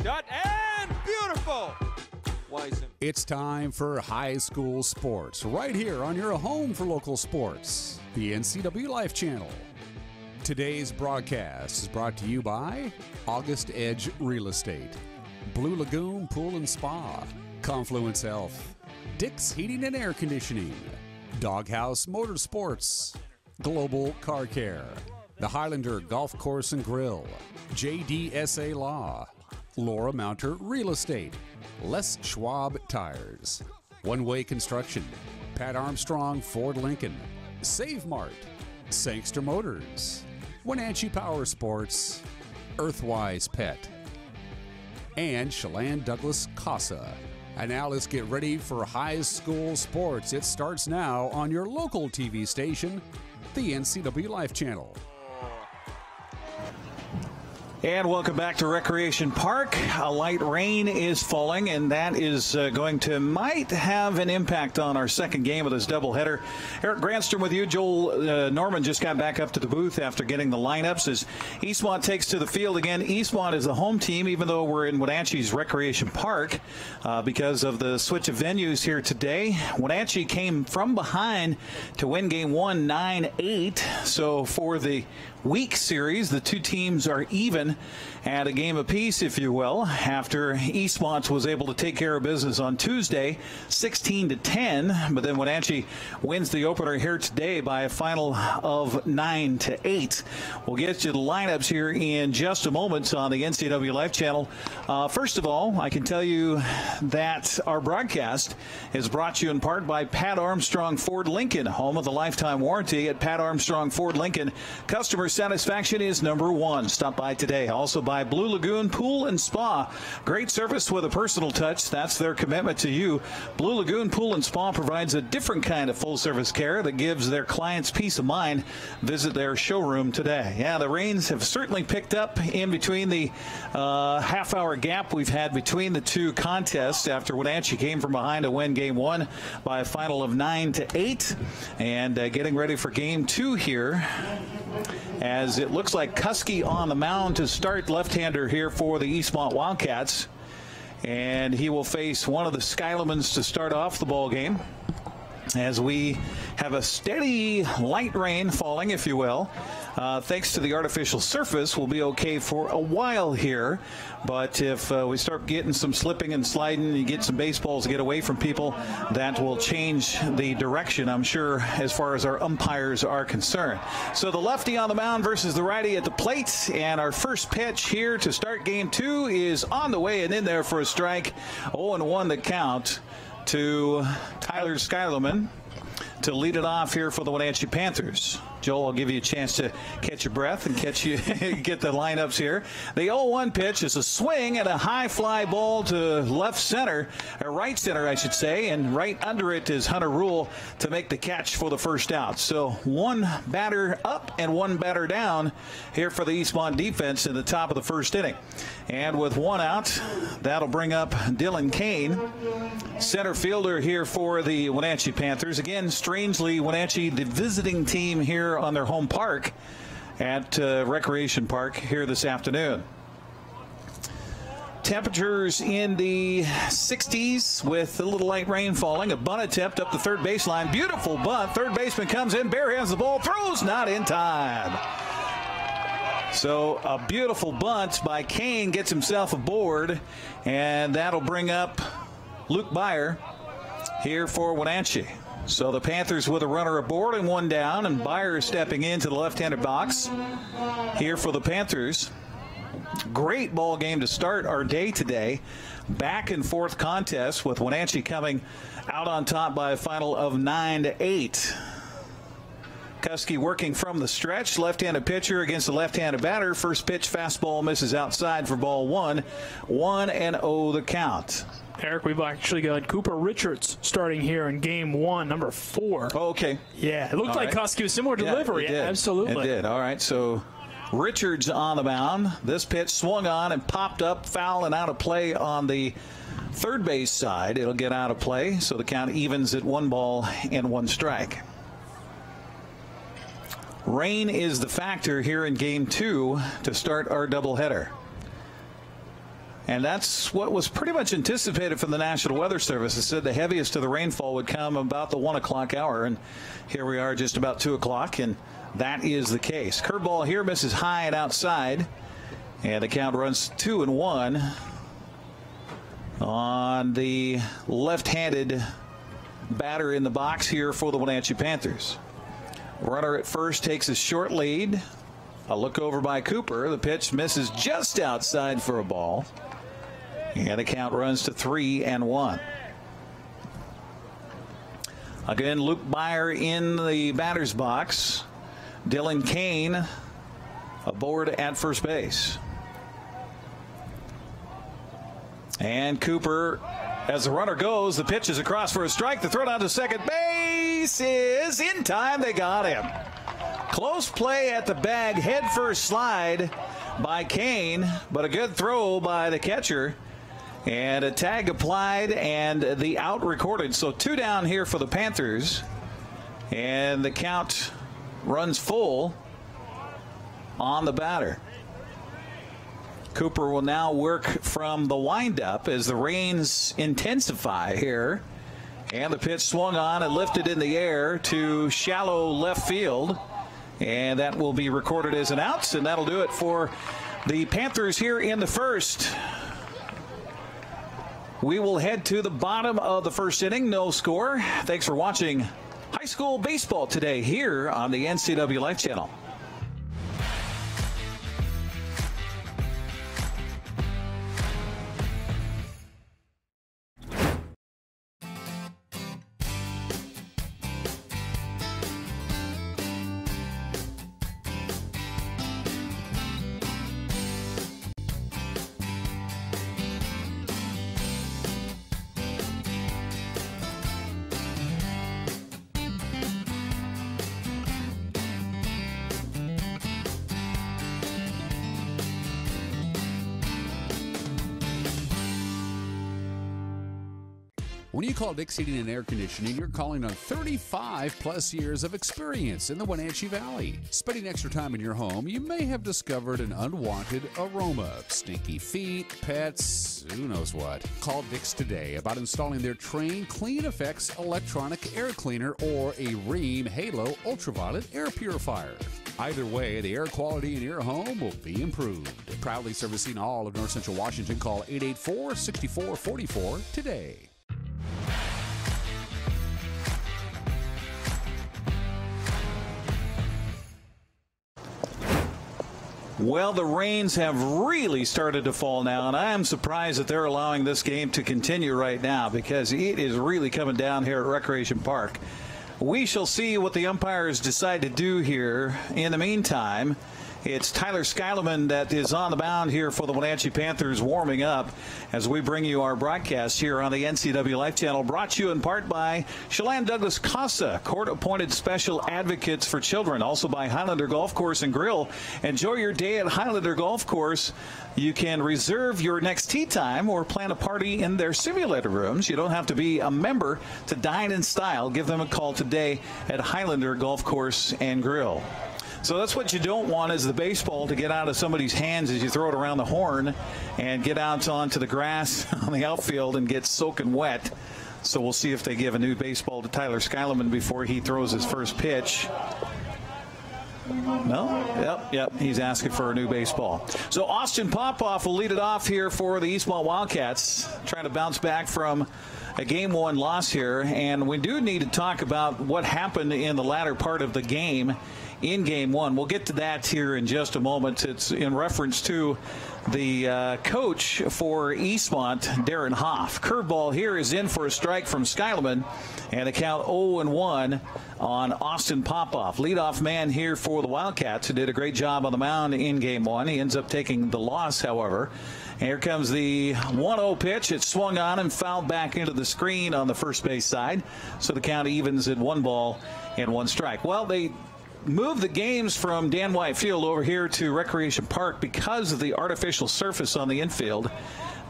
shot, and beautiful. Weisen. It's time for high school sports, right here on your home for local sports, the NCWLIFE Channel. Today's broadcast is brought to you by August Edge Real Estate, Blue Lagoon Pool and Spa, Confluence Health, Dick's Heating and Air Conditioning, Doghouse Motorsports, Global Car Care, the Highlander Golf Course and Grill, JDSA Law, Laura Mounter Real Estate, Les Schwab Tires, One Way Construction, Pat Armstrong Ford Lincoln, Save Mart, Sangster Motors, Wenatchee Power Sports, Earthwise Pet, and Chelan Douglas Casa. And now let's get ready for high school sports. It starts now on your local TV station, the NCWLIFE Channel. And welcome back to Recreation Park. A light rain is falling, and that is might have an impact on our second game of this doubleheader. Eric Granstrom with you. Joel Norman just got back up to the booth after getting the lineups as Eastmont takes to the field again. Eastmont is the home team, even though we're in Wenatchee's Recreation Park because of the switch of venues here today. Wenatchee came from behind to win game one 9-8. So for the week series, the two teams are even at a game apiece, if you will, after Eastmont was able to take care of business on Tuesday 16-10, but then Wenatchee wins the opener here today by a final of 9-8. We'll get you the lineups here in just a moment on the NCWLIFE Channel. First of all, I can tell you that our broadcast is brought to you in part by Pat Armstrong Ford Lincoln, home of the lifetime warranty. At Pat Armstrong Ford Lincoln, customer satisfaction is number one. Stop by today. Also by Blue Lagoon Pool and Spa. Great service with a personal touch. That's their commitment to you. Blue Lagoon Pool and Spa provides a different kind of full-service care that gives their clients peace of mind. Visit their showroom today. Yeah, the rains have certainly picked up in between the half-hour gap we've had between the two contests after Wenatchee came from behind to win game one by a final of 9-8. And getting ready for game two here, as it looks like Kuski on the mound to start, left-hander here for the Eastmont Wildcats. And he will face one of the Skylemans to start off the ball game, as we have a steady light rain falling, if you will. Thanks to the artificial surface, we'll be okay for a while here. But if we start getting some slipping and sliding, you get some baseballs to get away from people, that will change the direction, I'm sure, as far as our umpires are concerned. So the lefty on the mound versus the righty at the plate. And our first pitch here to start game two is on the way and in there for a strike. 0-1 the count to Tyler Skyleman to lead it off here for the Wenatchee Panthers. Joel, I'll give you a chance to catch your breath and get the lineups here. The 0-1 pitch is a swing and a high fly ball to left center, or right center, I should say, and right under it is Hunter Ruhl to make the catch for the first out. So one batter up and one batter down here for the Eastmont defense in the top of the first inning. And with one out, that'll bring up Dylan Kane, center fielder here for the Wenatchee Panthers. Again, strangely, Wenatchee, the visiting team here on their home park at Recreation Park here this afternoon. Temperatures in the 60s with a little light rain falling. A bunt attempt up the third baseline. Beautiful bunt. Third baseman comes in, barehands the ball, throws not in time. So a beautiful bunt by Kane gets himself aboard, and that'll bring up Luke Byer here for Wenatchee. So the Panthers with a runner aboard and one down, and Byer stepping into the left-handed box here for the Panthers. Great ball game to start our day today. Back and forth contest with Wenatchee coming out on top by a final of 9-8. Kuski working from the stretch. Left-handed pitcher against the left-handed batter. First pitch fastball misses outside for ball one. 1-0 the count. Eric, we've actually got Cooper Richards starting here in game one, number 4. Oh, okay. Yeah, it looked like Kuski was similar delivery. It did. Absolutely. It did. All right, so Richards on the mound. This pitch swung on and popped up, foul and out of play on the third base side. It'll get out of play, so the count evens at 1-1 strike. Rain is the factor here in game two to start our doubleheader. And that's what was pretty much anticipated from the National Weather Service. It said the heaviest of the rainfall would come about the 1 o'clock hour. And here we are just about 2 o'clock, and that is the case. Curveball here misses high and outside. And the count runs 2-1 on the left-handed batter in the box here for the Wenatchee Panthers. Runner at first takes a short lead. A look over by Cooper. The pitch misses just outside for a ball. And the count runs to 3-1. Again, Luke Beyer in the batter's box. Dylan Kane aboard at first base. And Cooper, as the runner goes, the pitch is across for a strike. The throw down to second base is in time. They got him. Close play at the bag, head first slide by Kane, but a good throw by the catcher. And a tag applied and the out recorded. So 2 down here for the Panthers. And the count runs full on the batter. Cooper will now work from the windup as the rains intensify here. And the pitch swung on and lifted in the air to shallow left field. And that will be recorded as an out, and that'll do it for the Panthers here in the first. We will head to the bottom of the first inning. No score. Thanks for watching high school baseball today here on the NCWLIFE Channel. When you call Dick's Heating and Air Conditioning, you're calling on 35-plus years of experience in the Wenatchee Valley. Spending extra time in your home, you may have discovered an unwanted aroma. Stinky feet, pets, who knows what. Call Dick's today about installing their Train Clean Effects electronic air cleaner or a Rheem Halo ultraviolet air purifier. Either way, the air quality in your home will be improved. Proudly servicing all of North Central Washington, call 884-6444 today. Well, the rains have really started to fall now, and I am surprised that they're allowing this game to continue right now because it is really coming down here at Recreation Park. We shall see what the umpires decide to do here. In the meantime, it's Tyler Skyleman that is on the mound here for the Wenatchee Panthers warming up as we bring you our broadcast here on the NCWLIFE Channel, brought to you in part by Chelan Douglas Casa, court-appointed special advocates for children, also by Highlander Golf Course and Grill. Enjoy your day at Highlander Golf Course. You can reserve your next tee time or plan a party in their simulator rooms. You don't have to be a member to dine in style. Give them a call today at Highlander Golf Course and Grill. So that's what you don't want, is the baseball to get out of somebody's hands as you throw it around the horn and get out onto the grass on the outfield and get soaking wet. So we'll see if they give a new baseball to Tyler Skyleman before he throws his first pitch. No? Yep. He's asking for a new baseball. So Austin Popoff will lead it off here for the Eastmont Wildcats, trying to bounce back from a Game 1 loss here. And we do need to talk about what happened in the latter part of the game in Game 1. We'll get to that here in just a moment. It's in reference to the coach for Eastmont, Darren Hoff. Curveball here is in for a strike from Skyleman, and the count 0-1 on Austin Popoff. Leadoff man here for the Wildcats, who did a great job on the mound in Game 1. He ends up taking the loss, however. And here comes the 1-0 pitch. It swung on and fouled back into the screen on the first base side. So the count evens at 1 ball and 1 strike. Well, they moved the games from Dan White Field over here to Recreation Park because of the artificial surface on the infield.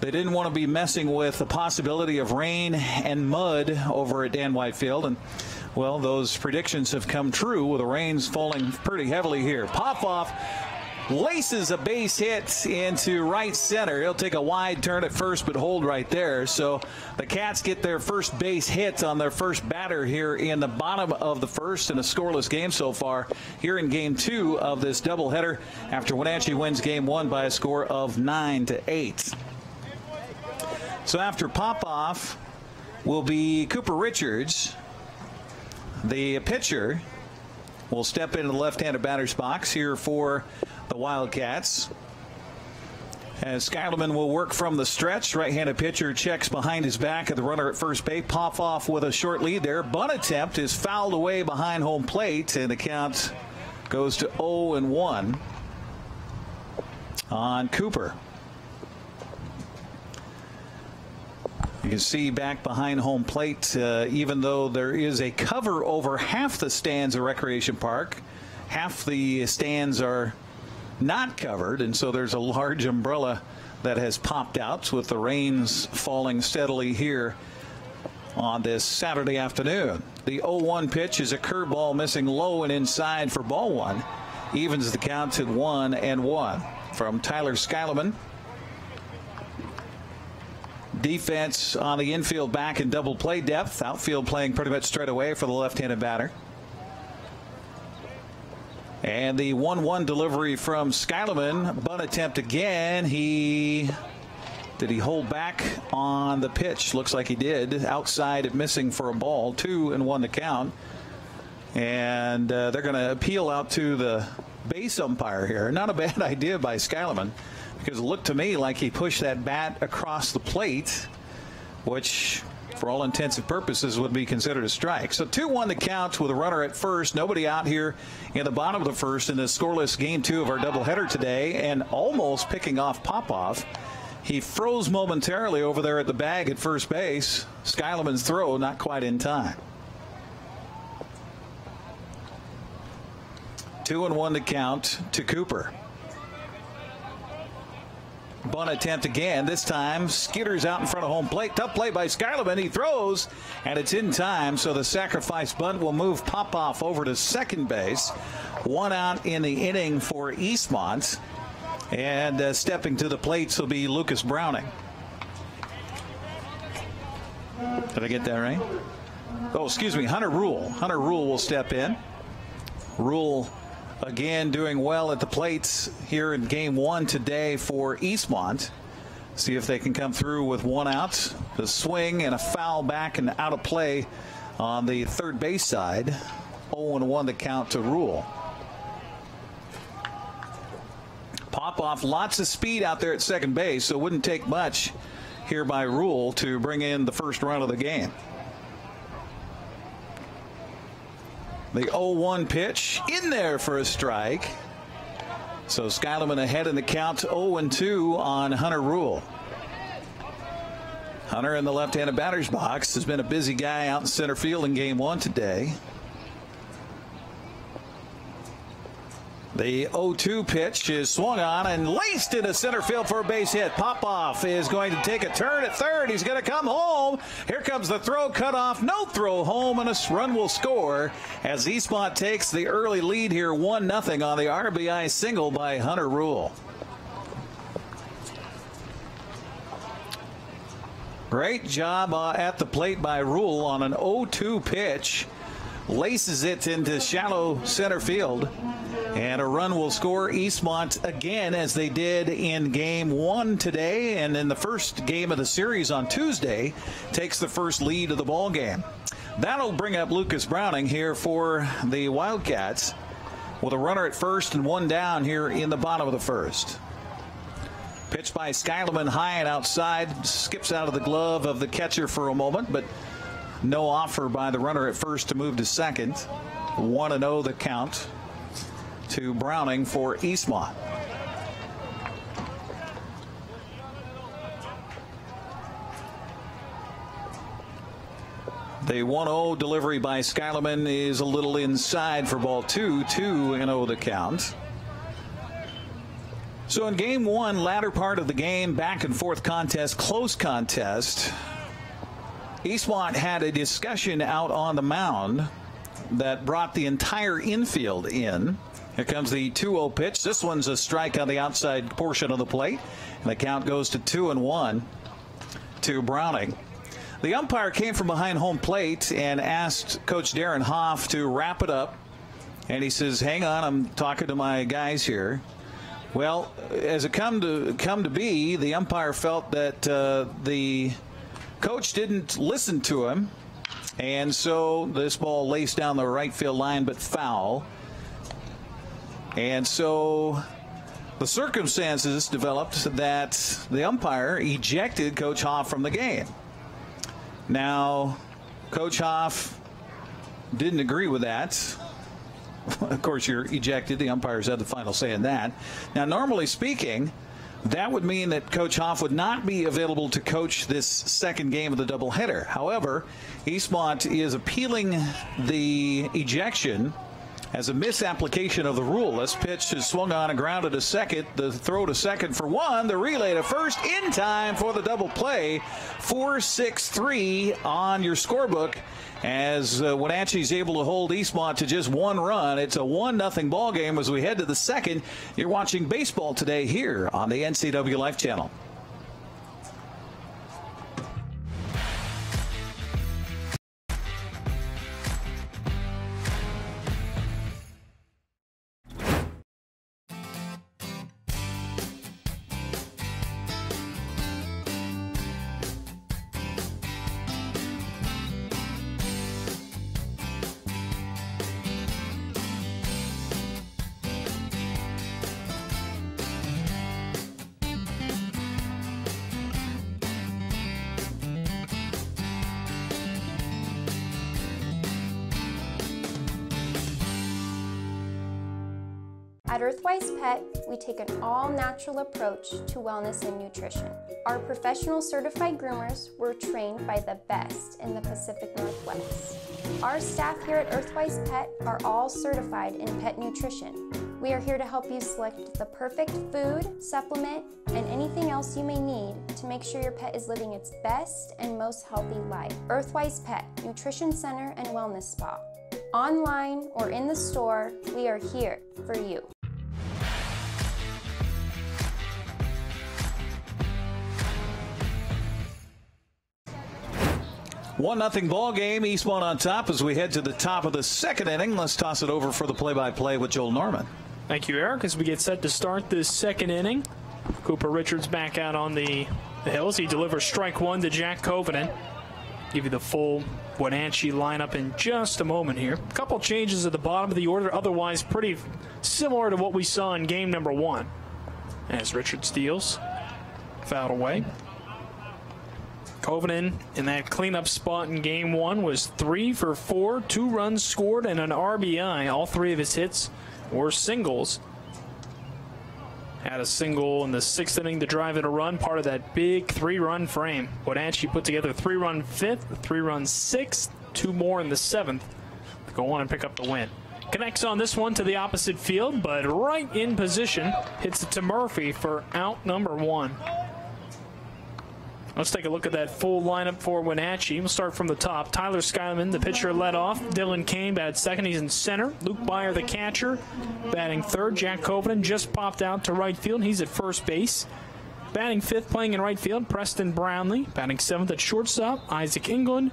They didn't want to be messing with the possibility of rain and mud over at Dan White Field. And, well, those predictions have come true with the rains falling pretty heavily here. Popoff laces a base hit into right center. He'll take a wide turn at first, but hold right there. So the Cats get their first base hit on their first batter here in the bottom of the first, in a scoreless game so far here in game 2 of this doubleheader after Wenatchee wins game 1 by a score of 9-8. So after Popoff will be Cooper Richards. The pitcher will step into the left-handed batter's box here for the Wildcats. As Skyleman will work from the stretch, right-handed pitcher checks behind his back at the runner at first base. Popoff with a short lead there. Bunt attempt is fouled away behind home plate, and the count goes to 0-1 on Cooper. You can see back behind home plate, even though there is a cover over half the stands at Recreation Park, half the stands are not covered, and so there's a large umbrella that has popped out with the rains falling steadily here on this Saturday afternoon. The 0-1 pitch is a curveball missing low and inside for ball one. Evens the count at 1-1 from Tyler Skyleman. Defense on the infield back in double play depth. Outfield playing pretty much straight away for the left-handed batter. And the 1-1 delivery from Skyleman. Bunt attempt again. Did he hold back on the pitch? Looks like he did. Outside, missing for a ball. 2-1 to count. And they're going to appeal out to the base umpire here. Not a bad idea by Skyleman, because it looked to me like he pushed that bat across the plate, which for all intents and purposes would be considered a strike. So 2-1 to count with a runner at first. Nobody out here in the bottom of the first in this scoreless game 2 of our doubleheader today, and almost picking off Popoff. He froze momentarily over there at the bag at first base. Skyleman's throw not quite in time. 2-1 to count to Cooper. Bunt attempt again. This time skitters out in front of home plate. Tough play by Skyleman. He throws, and it's in time. So the sacrifice bunt will move Popoff over to second base. 1 out in the inning for Eastmont. And stepping to the plates will be Lucas Browning. Did I get that right? Oh, excuse me, Hunter Ruhl. Hunter Ruhl will step in. Ruhl again doing well at the plates here in game 1 today for Eastmont. See if they can come through with 1 out. The swing and a foul back and out of play on the third base side. 0-1 to count to Ruhl. Popoff, lots of speed out there at second base, so it wouldn't take much here by Ruhl to bring in the first run of the game. The 0-1 pitch in there for a strike. So Skyleman ahead in the count, 0-2 on Hunter Ruhl. Hunter in the left-handed batter's box has been a busy guy out in center field in game 1 today. The 0-2 pitch is swung on and laced into center field for a base hit. Popoff is going to take a turn at third. He's going to come home. Here comes the throw, cut off, no throw home, and a run will score as Eastmont takes the early lead here, 1-0 on the RBI single by Hunter Ruhl. Great job at the plate by Ruhl on an 0-2 pitch. Laces it into shallow center field, and a run will score. Eastmont again, as they did in game 1 today and in the first game of the series on Tuesday, takes the first lead of the ball game. That'll bring up Lucas Browning here for the Wildcats with a runner at first and 1 down here in the bottom of the first. Pitch by Skyleman high and outside, skips out of the glove of the catcher for a moment, but no offer by the runner at first to move to second. 1-0 the count to Browning for Eastmont. The 1-0 delivery by Skyleman is a little inside for ball 2. 2-0 the count. So in game 1, latter part of the game, back and forth contest, close contest. Eastmont had a discussion out on the mound that brought the entire infield in, Here comes the 2-0 pitch. This one's a strike on the outside portion of the plate. And the count goes to 2-1 to Browning. The umpire came from behind home plate and asked Coach Darren Hoff to wrap it up. And he says, hang on, I'm talking to my guys here. Well, as it come to be, the umpire felt that the coach didn't listen to him. And so this ball laced down the right field line, but foul. And so the circumstances developed that the umpire ejected Coach Hoff from the game. Now, Coach Hoff didn't agree with that. Of course, you're ejected. The umpires had the final say in that. Now, normally speaking, that would mean that Coach Hoff would not be available to coach this second game of the doubleheader. However, Eastmont is appealing the ejection as a misapplication of the rule. This pitch is swung on and grounded to second. The throw to second for one. The relay to first in time for the double play. 4-6-3 on your scorebook as Wenatchee's able to hold Eastmont to just one run. It's a 1-0 ball game as we head to the second. You're watching baseball today here on the NCWLIFE Channel. At Earthwise Pet, we take an all-natural approach to wellness and nutrition. Our professional certified groomers were trained by the best in the Pacific Northwest. Our staff here at Earthwise Pet are all certified in pet nutrition. We are here to help you select the perfect food, supplement, and anything else you may need to make sure your pet is living its best and most healthy life. Earthwise Pet, Nutrition Center and Wellness Spa. Online or in the store, we are here for you. 1-0 ball game. Eastmont on top as we head to the top of the second inning. Let's toss it over for the play-by-play with Joel Norman. Thank you, Eric. As we get set to start this second inning, Cooper Richards back out on the hills. He delivers strike one to Jack Covenant. Give you the full Wenatchee lineup in just a moment here. A couple changes at the bottom of the order, otherwise pretty similar to what we saw in game number one. As Richards deals, fouled away. Covenant in that cleanup spot in game one was 3 for 4, 2 runs scored, and an RBI. All 3 of his hits were singles. Had a single in the 6th inning to drive in a run, part of that big 3-run frame. Wenatchee put together a 3-run 5th, a 3-run 6th, 2 more in the 7th to go on and pick up the win. Connects on this one to the opposite field, but right in position, hits it to Murphy for out number 1. Let's take a look at that full lineup for Wenatchee. We'll start from the top. Tyler Skyman, the pitcher, led off. Dylan Kane batted second. He's in center. Luke Byer, the catcher, batting third. Jack Covenant just popped out to right field. He's at first base. Batting fifth, playing in right field, Preston Brownlee. Batting seventh at shortstop, Isaac England.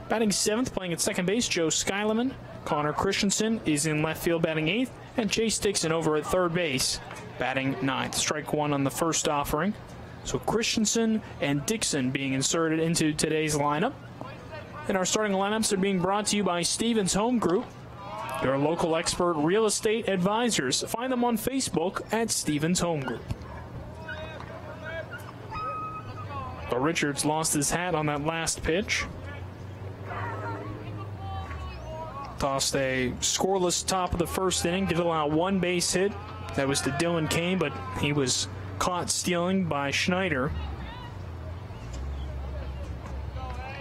Batting seventh, playing at second base, Joe Skyleman. Connor Christensen is in left field, batting eighth. And Chase Dixon over at third base, batting ninth. Strike one on the first offering. So Christensen and Dixon being inserted into today's lineup. And our starting lineups are being brought to you by Stevens Home Group, your local expert real estate advisors. Find them on Facebook at Stevens Home Group. But Richards lost his hat on that last pitch. Tossed a scoreless top of the first inning. Did allow one base hit. That was to Dylan Kane, but he was caught stealing by Schneider.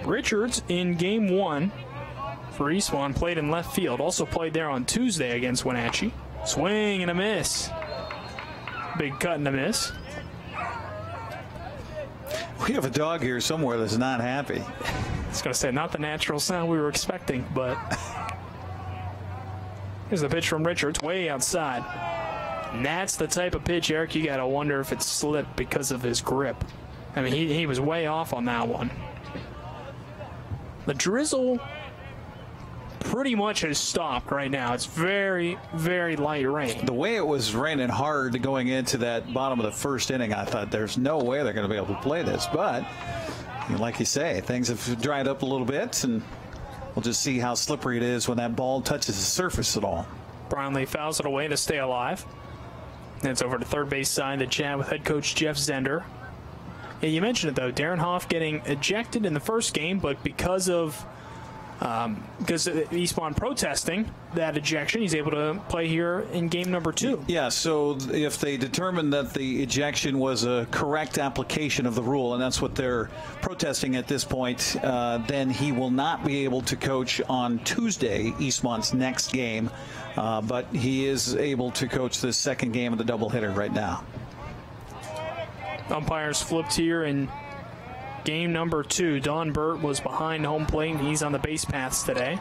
Richards in game one for Eastmont played in left field. Also played there on Tuesday against Wenatchee. Swing and a miss. Big cut and a miss. We have a dog here somewhere that's not happy. I was going to say, not the natural sound we were expecting, but Here's the pitch from Richards, way outside. And that's the type of pitch, Eric, you got to wonder if it slipped because of his grip. I mean, he was way off on that one. The drizzle pretty much has stopped right now. It's very, very light rain. The way it was raining hard going into that bottom of the first inning, I thought there's no way they're going to be able to play this. But, like you say, things have dried up a little bit, and we'll just see how slippery it is when that ball touches the surface at all. Brownlee fouls it away to stay alive. Then it's over to third base side to chat with head coach Jeff Zender. Yeah, you mentioned it, though. Darren Hoff getting ejected in the first game, but because of Eastmont protesting that ejection, he's able to play here in game number 2. Yeah, so if they determine that the ejection was a correct application of the rule, and that's what they're protesting at this point, then he will not be able to coach on Tuesday, Eastmont's next game, but he is able to coach the second game of the doubleheader right now. Umpires flipped here in game number 2. Don Burt was behind home plate, and he's on the base paths today.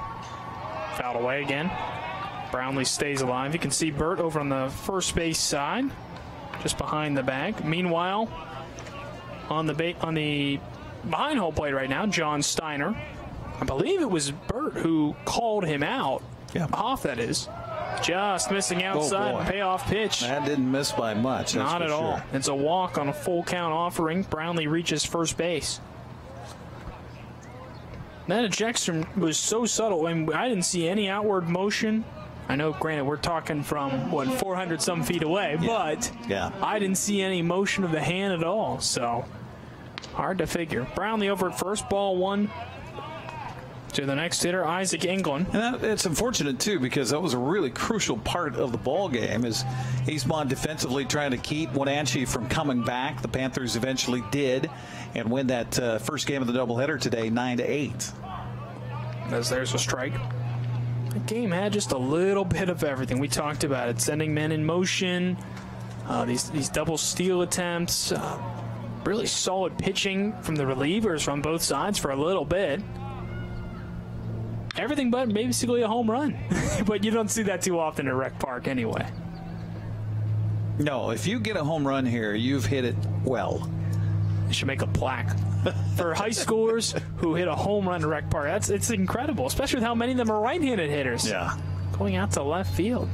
Fouled away again. Brownlee stays alive. You can see Burt over on the first base side, just behind the bag. Meanwhile, on the behind home plate right now, John Steiner. I believe it was Burt who called him out. Yeah. Off, that is. Just missing outside. Payoff pitch. That didn't miss by much. Not at all. It's a walk on a full count offering. Brownlee reaches first base. That ejection was so subtle, and I didn't see any outward motion. I know, granted, we're talking from, 400-some feet away, but I didn't see any motion of the hand at all, so hard to figure. Brownlee over at first, ball 1. To the next hitter, Isaac England. And it's unfortunate, too, because that was a really crucial part of the ball game, is Eastmont defensively trying to keep Wenatchee from coming back. The Panthers eventually did and win that first game of the doubleheader today, 9-8. As there's a strike. The game had just a little bit of everything. We talked about it, sending men in motion, these double steal attempts, really solid pitching from the relievers from both sides for a little bit. Everything but basically a home run. But you don't see that too often at Rec Park anyway. No, if you get a home run here, you've hit it well. You should make a plaque for high schoolers who hit a home run at Rec Park. It's incredible, especially with how many of them are right-handed hitters. Yeah. Going out to left field.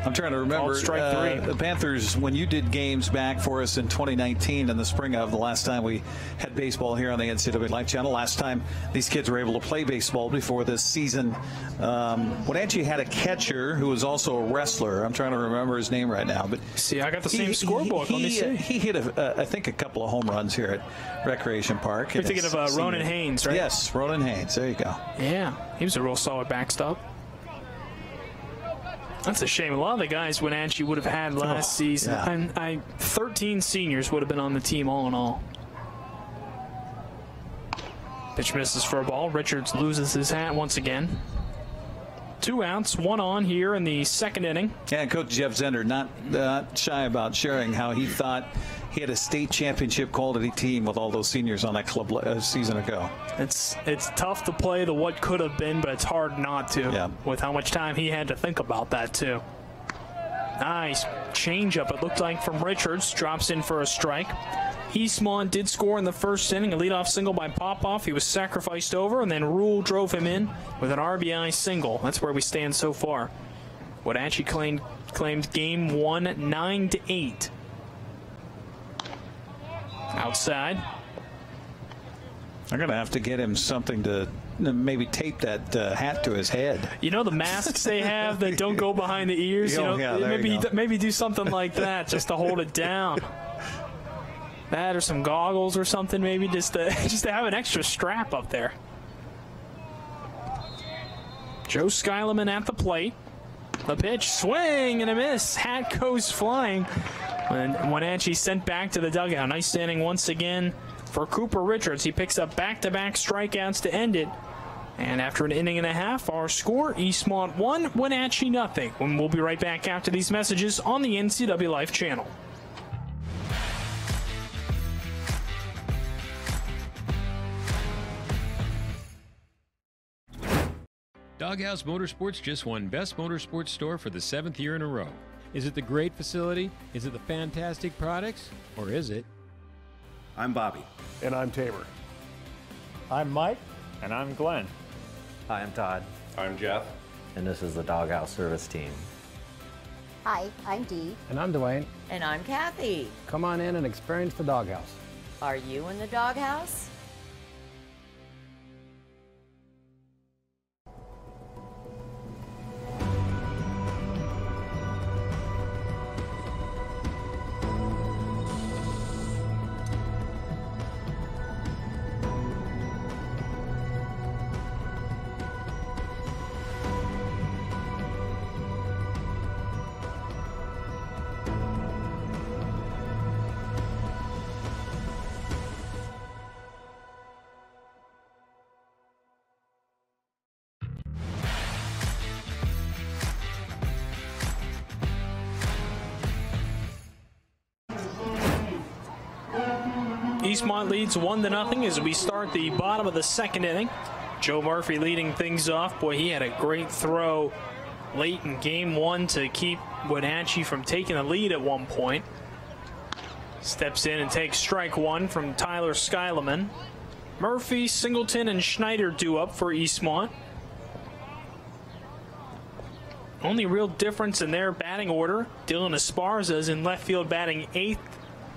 I'm trying to remember, the Panthers, when you did games back for us in 2019 in the spring of the last time we had baseball here on the NCWLIFE Channel, last time these kids were able to play baseball before this season, Wenatchee had a catcher who was also a wrestler. I'm trying to remember his name right now. But see, I got the same scorebook. Let me see. He hit, I think, a couple of home runs here at Recreation Park. You're thinking of Ronan Haynes, right? Yes, Ronan Haynes. There you go. Yeah, he was a real solid backstop. That's a shame. A lot of the guys Wenatchee would have had last season. Yeah. 13 seniors would have been on the team all in all. Pitch misses for a ball. Richards loses his hat once again. 2 outs, 1 on here in the second inning. Yeah, and Coach Jeff Zender not shy about sharing how he thought he had a state championship quality team with all those seniors on that club a season ago. It's tough to play the what could have been, but it's hard not to with how much time he had to think about that too. Nice changeup, it looked like, from Richards. Drops in for a strike. Eastmont did score in the first inning, a leadoff single by Popoff. He was sacrificed over, and then Ruhl drove him in with an RBI single. That's where we stand so far. Wenatchee claimed game 1, 9-8. Outside. I'm going to have to get him something to maybe tape that hat to his head. You know the masks they have that don't go behind the ears? Maybe do something like that just to hold it down. That or some goggles or something, maybe just to have an extra strap up there. Joe Skyleman at the plate. The pitch, swing and a miss. Hat goes flying. And Wenatchee sent back to the dugout. Nice inning once again for Cooper Richards. He picks up back-to-back strikeouts to end it. And after an inning and a half, our score, Eastmont 1, Wenatchee nothing. And we'll be right back after these messages on the NCWLIFE Channel. Doghouse Motorsports just won Best Motorsports Store for the 7th year in a row. Is it the great facility? Is it the fantastic products? Or is it? I'm Bobby. And I'm Tabor. I'm Mike. And I'm Glenn. Hi, I'm Todd. I'm Jeff. And this is the Doghouse Service Team. Hi, I'm Dee. And I'm Dwayne. And I'm Kathy. Come on in and experience the Doghouse. Are you in the Doghouse? Eastmont leads 1-0 as we start the bottom of the second inning. Joe Murphy leading things off. Boy, he had a great throw late in game one to keep Wenatchee from taking the lead at one point. Steps in and takes strike one from Tyler Skyleman. Murphy, Singleton, and Schneider due up for Eastmont. Only real difference in their batting order, Dylan Esparza is in left field batting 8th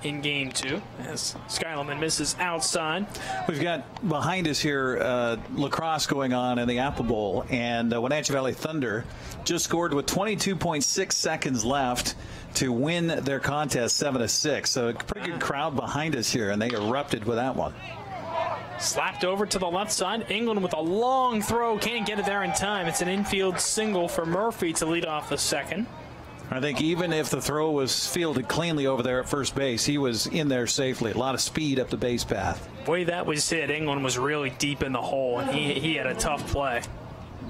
in game two as Skyleman misses outside. We've got behind us here lacrosse going on in the Apple Bowl, and Wenatchee Valley Thunder just scored with 22.6 seconds left to win their contest 7-6. So a pretty good crowd behind us here, and they erupted with that one. Slapped over to the left side. England with a long throw. Can't get it there in time. It's an infield single for Murphy to lead off the second. I think even if the throw was fielded cleanly over there at first base, he was in there safely. A lot of speed up the base path. The way that was hit, England was really deep in the hole, and he had a tough play.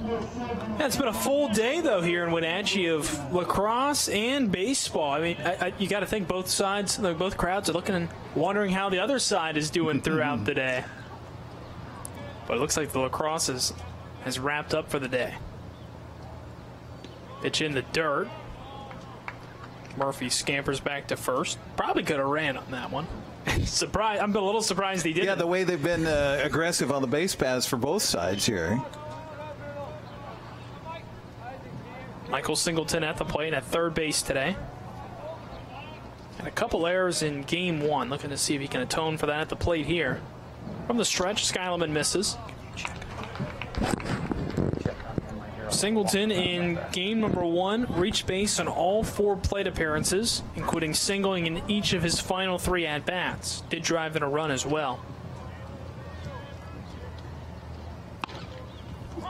Yeah, it's been a full day, though, here in Wenatchee of lacrosse and baseball. I mean, you got to think both sides, both crowds are looking and wondering how the other side is doing throughout the day. But it looks like the lacrosse has wrapped up for the day. Pitch in the dirt. Murphy scampers back to first. Probably could have ran on that one. Surprised. I'm a little surprised he didn't. Yeah, the way they've been aggressive on the base paths for both sides here. Michael Singleton at the plate at third base today. And a couple errors in game one. Looking to see if he can atone for that at the plate here. From the stretch, Skyleman misses. Singleton in game number one reached base on all 4 plate appearances, including singling in each of his final 3 at-bats. Did drive in a run as well.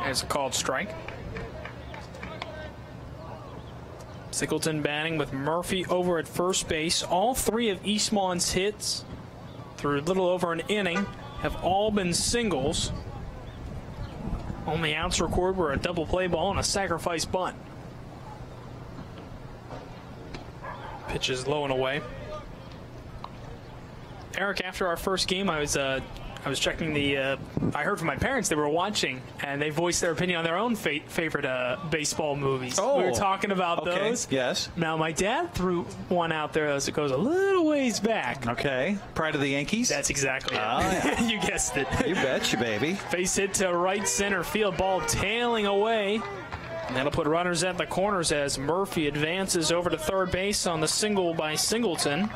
There's a called strike. Singleton batting with Murphy over at first base. All 3 of Eastmont's hits through a little over an inning have all been singles. Only outs recorded were a double play ball and a sacrifice bunt. Pitch is low and away. Eric, after our first game, I was checking the. I heard from my parents they were watching, and they voiced their opinion on their own favorite baseball movies. Oh, we were talking about those. Yes. Now my dad threw one out there as it goes a little ways back. Okay. Pride of the Yankees. That's exactly it. Yeah. You guessed it. You betcha, baby. Face hit to right center field, ball tailing away. And that'll put runners at the corners as Murphy advances over to third base on the single by Singleton.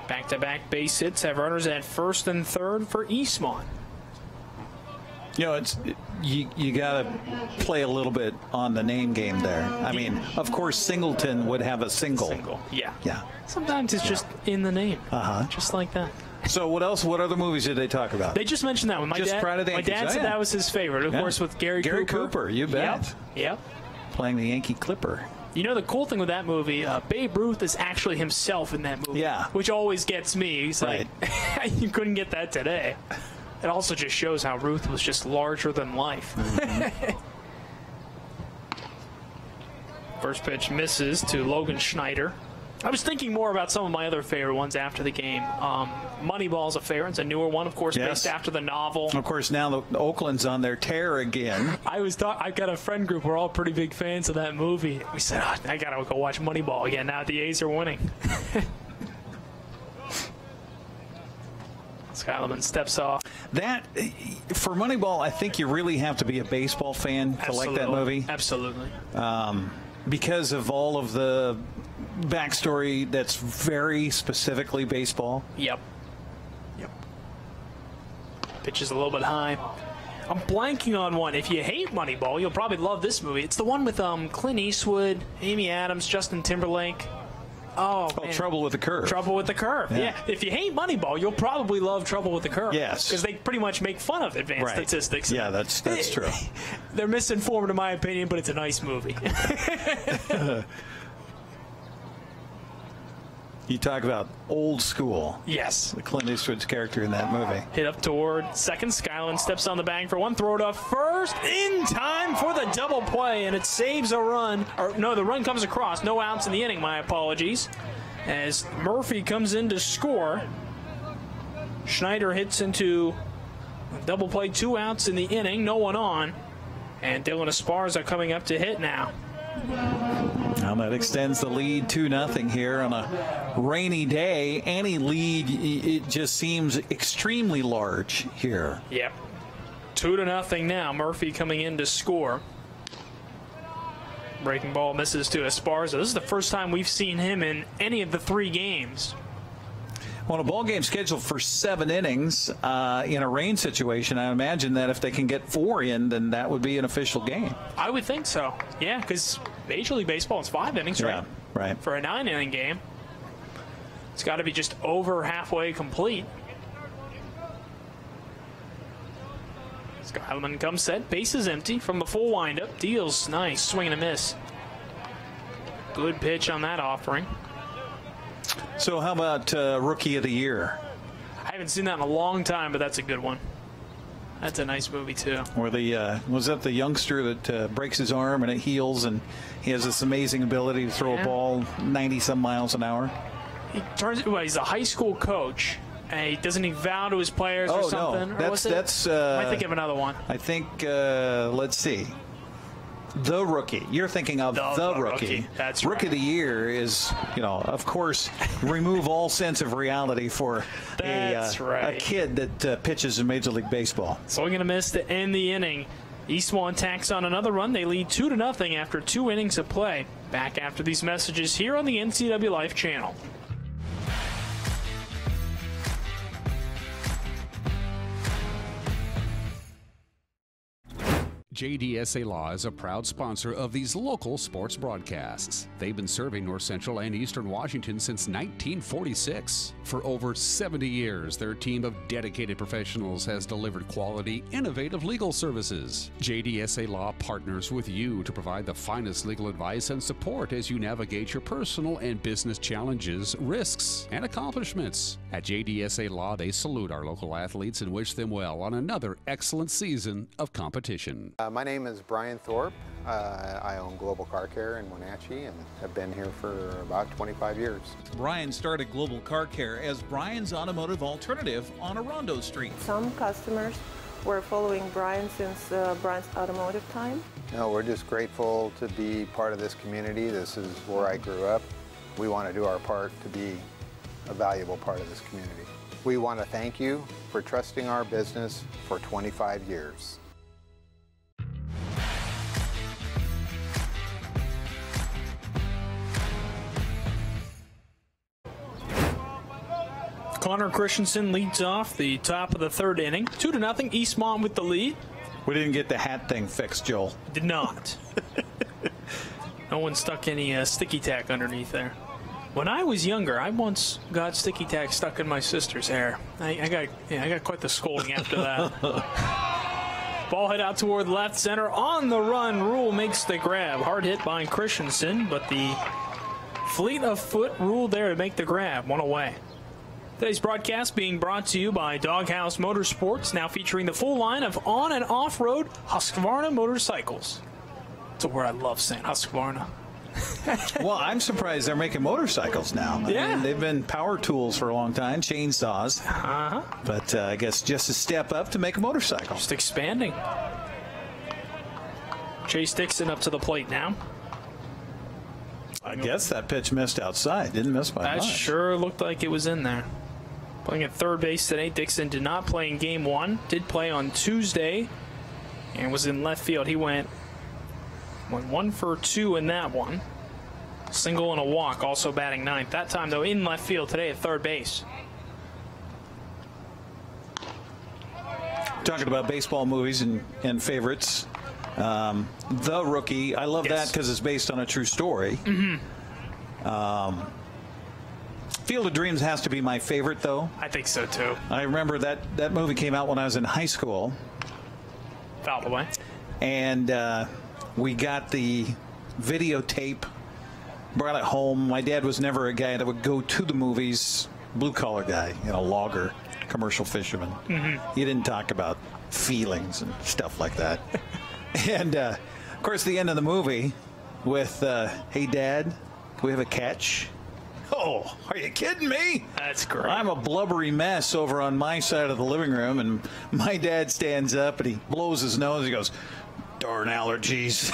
Back-to-back base hits have runners at first and third for Eastmont. You know, you got to play a little bit on the name game there. I mean, of course, Singleton would have a single. Yeah. Yeah. Sometimes it's just in the name. Just like that. So what else? What other movies did they talk about? They just mentioned that one. My dad said that was his favorite. Of course, with Gary Cooper. You bet. Yep. Playing the Yankee Clipper. You know, the cool thing with that movie, Babe Ruth is actually himself in that movie. Yeah. Which always gets me. He's right. Like, you couldn't get that today. It also just shows how Ruth was just larger than life. Mm-hmm. First pitch misses to Logan Schneider. I was thinking more about some of my other favorite ones after the game. Moneyball's a favorite. It's a newer one, of course, based after the novel. Of course, now the Oakland's on their tear again. I've got a friend group. We're all pretty big fans of that movie. We said, I got to go watch Moneyball again now that the A's are winning. Skylerman steps off. That, for Moneyball, I think you really have to be a baseball fan to like that movie. Absolutely. Because of all of the backstory that's very specifically baseball. Yep. Pitch is a little bit high. I'm blanking on one. If you hate Moneyball, you'll probably love this movie. It's the one with Clint Eastwood, Amy Adams, Justin Timberlake. Oh, man. Trouble with the Curve. Trouble with the Curve. Yeah. If you hate Moneyball, you'll probably love Trouble with the Curve. Yes. Because they pretty much make fun of advanced statistics. Yeah, that's true. They're misinformed in my opinion, but it's a nice movie. You talk about old school. Yes. The Clint Eastwood's character in that movie. Hit up toward second. Skyland steps on the bag for one. Throw to first in time for the double play, and it saves a run. Or no, the run comes across. No outs in the inning. My apologies. As Murphy comes in to score, Schneider hits into a double play. 2 outs in the inning. No one on. And Dylan Esparza coming up to hit now. Now that extends the lead 2-0 here on a rainy day. Any lead, it just seems extremely large here. Yep. 2-0 now. Murphy coming in to score. Breaking ball misses to Esparza. This is the first time we've seen him in any of the 3 games. Well, a ball game scheduled for 7 innings in a rain situation, I imagine that if they can get 4 in, then that would be an official game. I would think so. Yeah, because Major League Baseball is 5 innings, right? Yeah, right. For a 9-inning game, it's got to be just over halfway complete. Skyleman comes set. Base is empty from the full windup. Deals nice. Swing and a miss. Good pitch on that offering. So how about Rookie of the Year? I haven't seen that in a long time, but that's a good one. That's a nice movie, too. Where the was that the youngster that breaks his arm and it heals, and he has this amazing ability to throw a ball 90-some miles an hour? He's a high school coach. And doesn't he vow to his players or something? No, that's I think of another one. I think, let's see. The Rookie. You're thinking of the Rookie. That's Rookie of the Year is, of course, remove all sense of reality for a kid that pitches in Major League Baseball. Swing and a miss to end the inning. Eastmont tacks on another run. They lead 2-0 after 2 innings of play. Back after these messages here on the NCWLIFE Channel. JDSA Law is a proud sponsor of these local sports broadcasts. They've been serving North Central and Eastern Washington since 1946. For over 70 years, their team of dedicated professionals has delivered quality, innovative legal services. JDSA Law partners with you to provide the finest legal advice and support as you navigate your personal and business challenges, risks, and accomplishments. At JDSA Law, they salute our local athletes and wish them well on another excellent season of competition. My name is Brian Thorpe. I own Global Car Care in Wenatchee and have been here for about 25 years. Brian started Global Car Care as Brian's automotive alternative on Orondo Street. Some customers were following Brian since Brian's automotive time. No, we're just grateful to be part of this community. This is where I grew up. We want to do our part to be a valuable part of this community. We want to thank you for trusting our business for 25 years. Connor Christensen leads off the top of the 3rd inning. 2-0, Eastmont with the lead. We didn't get the hat thing fixed, Joel. Did not. No one stuck any sticky tack underneath there. When I was younger, I once got sticky tack stuck in my sister's hair. I got quite the scolding after that. Ball hit out toward left center. On the run, Ruhl makes the grab. Hard hit by Christensen, but the fleet of foot Ruhl there to make the grab. One away. Today's broadcast being brought to you by Doghouse Motorsports, now featuring the full line of on- and off-road Husqvarna motorcycles. It's a word I love saying, Husqvarna. Well, I'm surprised they're making motorcycles now. I mean, they've been power tools for a long time, chainsaws. But I guess just a step up to make a motorcycle. Just expanding. Chase Dixon up to the plate now. I guess that pitch missed outside. Didn't miss by much. That sure looked like it was in there. Playing at third base today. Dixon did not play in game 1. Did play on Tuesday and was in left field. He went 1 for 2 in that one. Single and a walk, also batting 9th. That time, though, in left field today at third base. Talking about baseball movies and favorites. The Rookie. I love that because it's based on a true story. Field of Dreams has to be my favorite, though. I think so, too. I remember that movie came out when I was in high school. Fouled away. And we got the videotape, brought it home. My dad was never a guy that would go to the movies. Blue-collar guy, logger, commercial fisherman. He didn't talk about feelings and stuff like that. And, of course, the end of the movie with, hey, Dad, can we have a catch? Oh, are you kidding me? That's great. I'm a blubbery mess over on my side of the living room, and my dad stands up, and he blows his nose. He goes, darn allergies.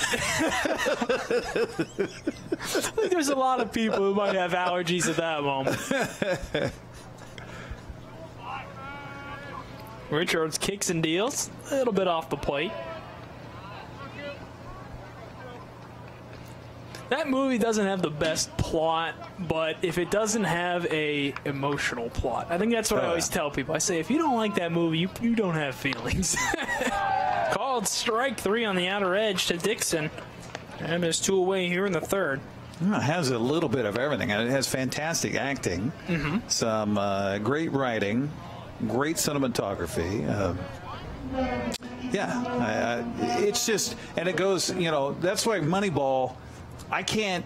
I think there's a lot of people who might have allergies at that moment. Richards kicks and deals. A little bit off the plate. That movie doesn't have the best plot, but if it doesn't have a emotional plot, I think that's what I always tell people. I say, if you don't like that movie, you don't have feelings. Called strike 3 on the outer edge to Dixon. And there's 2 away here in the third. It has a little bit of everything. It has fantastic acting, some great writing, great cinematography. It's just, and it goes, that's why Moneyball, I can't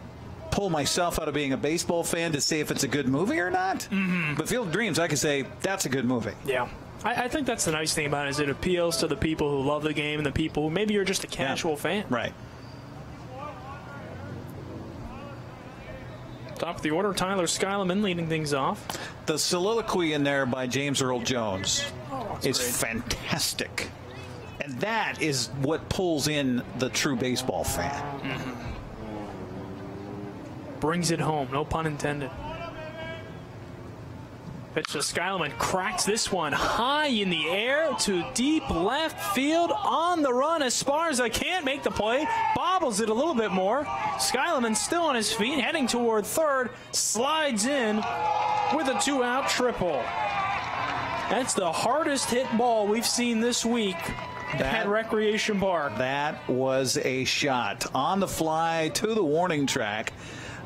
pull myself out of being a baseball fan to say if it's a good movie or not. But Field of Dreams, I can say that's a good movie. Yeah. I think that's the nice thing about it, is it appeals to the people who love the game and the people who maybe you're just a casual fan. Right. Top of the order, Tyler Skyleman leading things off. The soliloquy in there by James Earl Jones is great. fantastic. And that is what pulls in the true baseball fan. Brings it home, no pun intended. Pitch to Skyleman, cracks this one high in the air to deep left field. On the run, Esparza can't make the play, bobbles it a little bit more. Skyleman still on his feet, heading toward third, slides in with a 2-out triple. That's the hardest hit ball we've seen this week at Recreation Park. That was a shot on the fly to the warning track.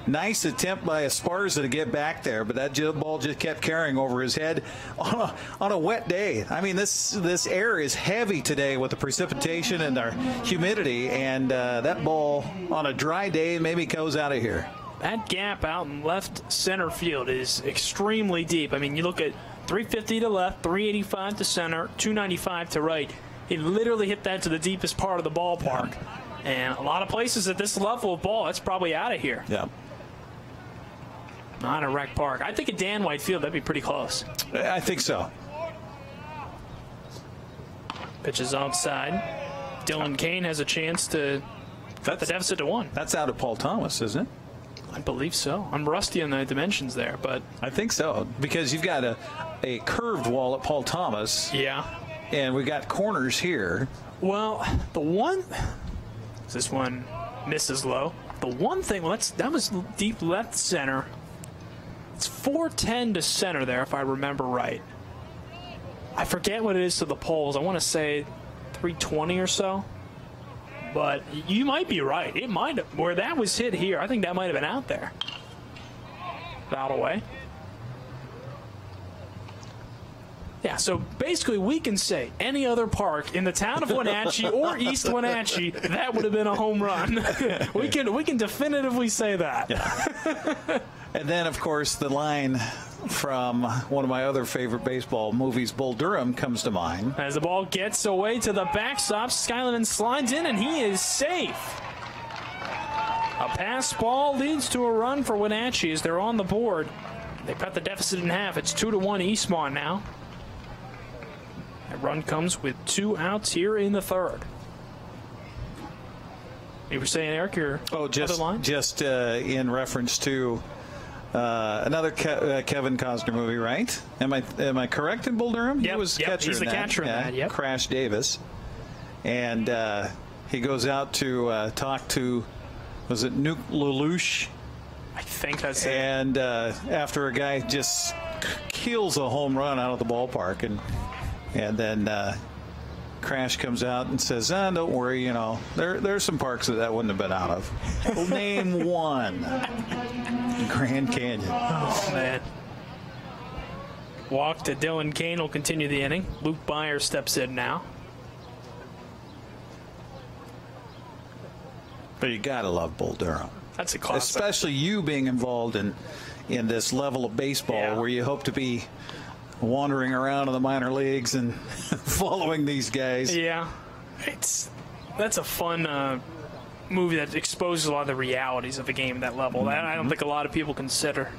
Nice attempt by Esparza to get back there, but that ball just kept carrying over his head on a wet day. I mean, this air is heavy today with the precipitation and our humidity, and that ball on a dry day maybe goes out of here. That gap out in left center field is extremely deep. I mean, you look at 350 to left, 385 to center, 295 to right. He literally hit that to the deepest part of the ballpark. And a lot of places at this level of ball, that's probably out of here. Yeah. Not a rec park. I think at Dan White Field, that'd be pretty close. I think so. Pitches outside. Dylan Kane has a chance to cut the deficit to 1. That's out of Paul Thomas, isn't it? I believe so. I'm rusty on the dimensions there, but I think so, because you've got a curved wall at Paul Thomas. Yeah. And we got corners here. Well, the one, this one misses low. The one thing, that was deep left center. It's 410 to center there, if I remember right. I forget what it is to the poles. I want to say 320 or so. But you might be right. It might have, where that was hit here, I think that might have been out there. Fouled away. Yeah, so basically we can say any other park in the town of Wenatchee or East Wenatchee, that would have been a home run. we can definitively say that. Yeah. And then, of course, the line from one of my other favorite baseball movies, Bull Durham, comes to mind. As the ball gets away to the backstop, Skyleman slides in, and he is safe. A pass ball leads to a run for Wenatchee as they're on the board. They cut the deficit in half. It's 2-1 Eastmont now. That run comes with 2 outs here in the third. You were saying, Eric, your other line? Just in reference to another Kevin Costner movie, right? Am I correct in Bull Durham? Yep, he was catcher he's in the catcher in that. Yep. Crash Davis, and he goes out to talk to, was it Nuke Lelouch? I think that's it. And after a guy just kills a home run out of the ballpark, and then Crash comes out and says, don't worry, you know, there's some parks that wouldn't have been out of. Well, name one. Grand Canyon. Oh, man. Walk to Dylan Kane will continue the inning. Luke Byer steps in now. But you got to love Bull Durham. That's a classic. Especially you being involved in this level of baseball where you hope to be wandering around in the minor leagues and following these guys. Yeah. That's a fun movie that exposes a lot of the realities of the game at that level. That I don't think a lot of people consider.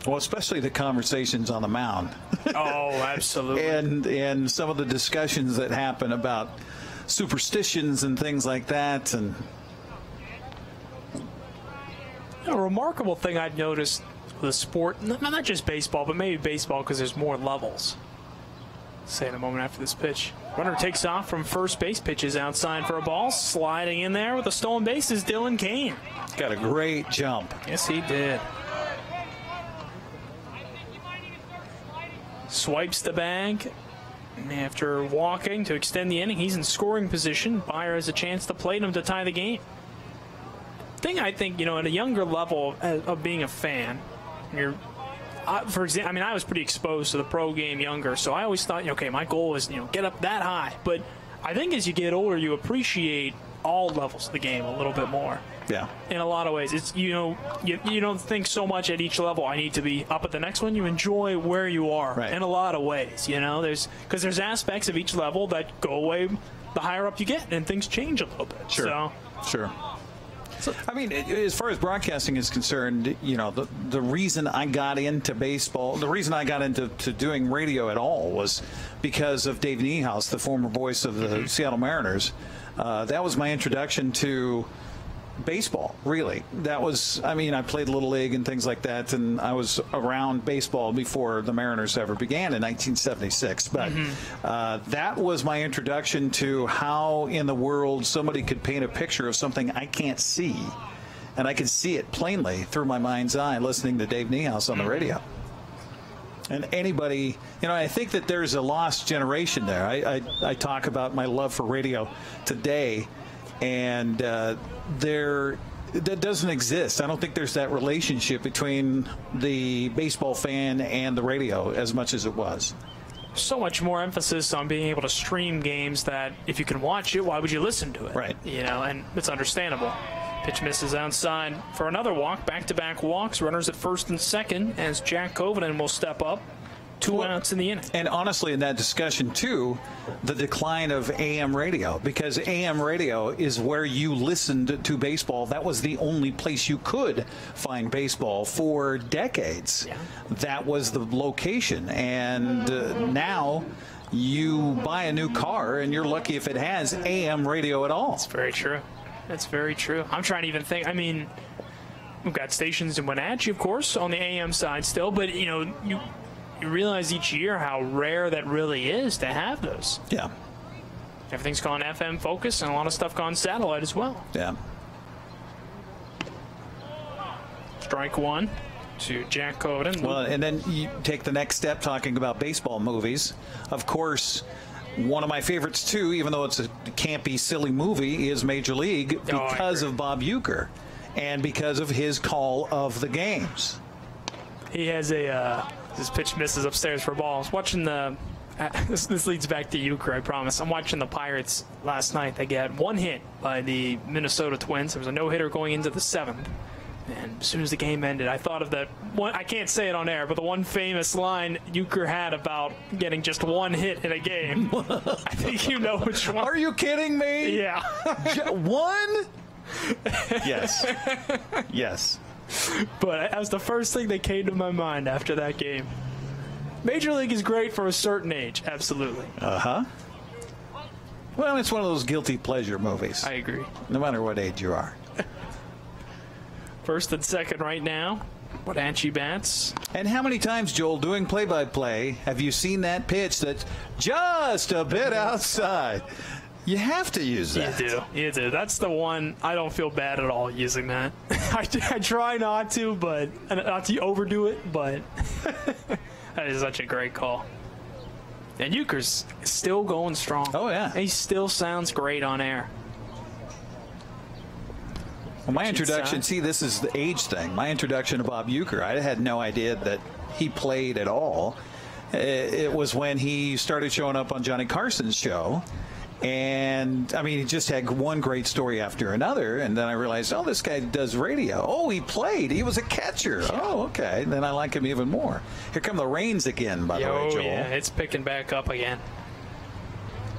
Well, especially the conversations on the mound. Oh, absolutely. and some of the discussions that happen about superstitions and things like that. And a remarkable thing I've noticed with the sport, not just baseball, but maybe baseball because there's more levels. Say in a moment after this pitch. Runner takes off from first base, pitches outside for a ball. Sliding in there with a stolen base is Dylan Kane. Got a great jump. Yes, he did. Swipes the bag. And after walking to extend the inning, he's in scoring position. Byer has a chance to plate him to tie the game. Thing I think, at a younger level of being a fan, for example, I was pretty exposed to the pro game younger, so I always thought, okay, my goal is, get up that high. But I think as you get older, you appreciate all levels of the game a little bit more. Yeah. In a lot of ways, it's you don't think so much at each level. I need to be up at the next one. You enjoy where you are. Right. In a lot of ways. Because there's aspects of each level that go away the higher up you get, and things change a little bit. Sure. Sure. So, as far as broadcasting is concerned, the reason I got into baseball, the reason I got into doing radio at all was because of Dave Niehaus, the former voice of the Seattle Mariners. That was my introduction to baseball, really. That was, I played Little League and things like that, and I was around baseball before the Mariners ever began in 1976. But that was my introduction to how in the world somebody could paint a picture of something I can't see. And I could see it plainly through my mind's eye listening to Dave Niehaus on the radio. And anybody, I think that there's a lost generation there. I talk about my love for radio today, and that doesn't exist. I don't think there's that relationship between the baseball fan and the radio as much as it was. So much more emphasis on being able to stream games that if you can watch it, why would you listen to it? Right. And it's understandable. Pitch misses outside for another walk. Back-to-back walks. Runners at first and second as Jack Covenant will step up. 2 outs in the inning. And honestly, in that discussion, too, the decline of AM radio, because AM radio is where you listened to baseball. That was the only place you could find baseball for decades. Yeah. That was the location. And now you buy a new car, and you're lucky if it has AM radio at all. That's very true. That's very true. I'm trying to even think. We've got stations in Wenatchee, of course, on the AM side still, but, you realize each year how rare that really is to have those. Yeah. Everything's gone FM focus and a lot of stuff gone satellite as well. Yeah. Strike one to Jack Coden. Well, and then you take the next step talking about baseball movies. Of course, one of my favorites, too, even though it's a campy, silly movie, is Major League because of Bob Uecker and because of his call of the games. He has his pitch misses upstairs for a ball. I was watching this leads back to Uecker, I promise. I'm watching the Pirates last night. They get one hit by the Minnesota Twins. There was a no-hitter going into the 7th. And as soon as the game ended, I thought of that one. I can't say it on air, but the one famous line Euchre had about getting just one hit in a game. I think you know which one. Are you kidding me? Yeah. One? Yes. Yes. But that was the first thing that came to my mind after that game. Major League is great for a certain age, absolutely. Uh-huh. Well, it's one of those guilty pleasure movies. I agree. No matter what age you are. First and second right now. Wenatchee bats. And how many times, Joel, doing play-by-play, have you seen that pitch that's just a bit outside? You have to use that. You do. That's the one. I don't feel bad at all using that. I try not to, but not to overdo it, but that is such a great call. And Euchre's still going strong. Oh, yeah. He still sounds great on air. Well, my introduction, see, this is the age thing. My introduction to Bob Euchre, I had no idea that he played at all. It was when he started showing up on Johnny Carson's show. And, I mean, he just had one great story after another. And then I realized, oh, this guy does radio. Oh, he played. He was a catcher. Yeah. Oh, okay. Then I like him even more. Here come the rains again, by the way, Joel. Yeah, it's picking back up again.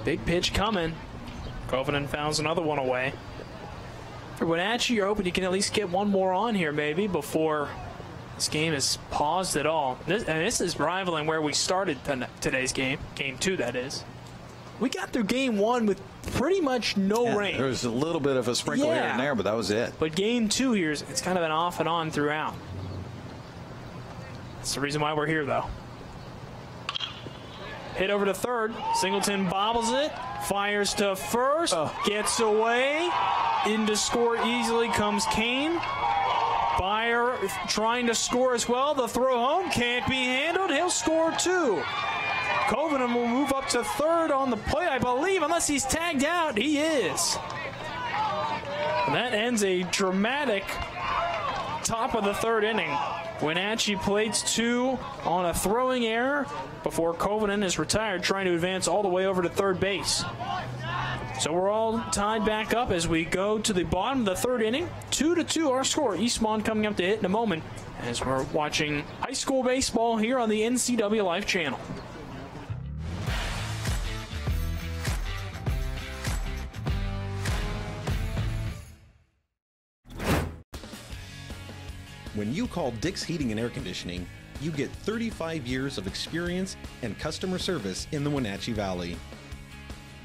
Big pitch coming. Covenant fouls another one away. For Wenatchee, you're hoping you can at least get one more on here, maybe, before this game is paused at all. This is rivaling where we started today's game. Game 2, that is. We got through game 1 with pretty much no rain. There was a little bit of a sprinkle here and there, but that was it. But game 2 here, it's kind of been off and on throughout. That's the reason why we're here, though. Hit over to third. Singleton bobbles it. Fires to first. Gets away. In to score easily comes Kane. Byer trying to score as well. The throw home can't be handled. He'll score 2. Covenant will move up to third on the play, I believe, unless he's tagged out. He is. And that ends a dramatic top of the third inning. Wenatchee plates 2 on a throwing error before Covenant is retired, trying to advance all the way over to third base. So we're all tied back up as we go to the bottom of the third inning. 2-2 our score. Eastmont coming up to hit in a moment as we're watching high school baseball here on the NCWLIFE Channel. When you call Dick's Heating and Air Conditioning, you get 35 years of experience and customer service in the Wenatchee Valley.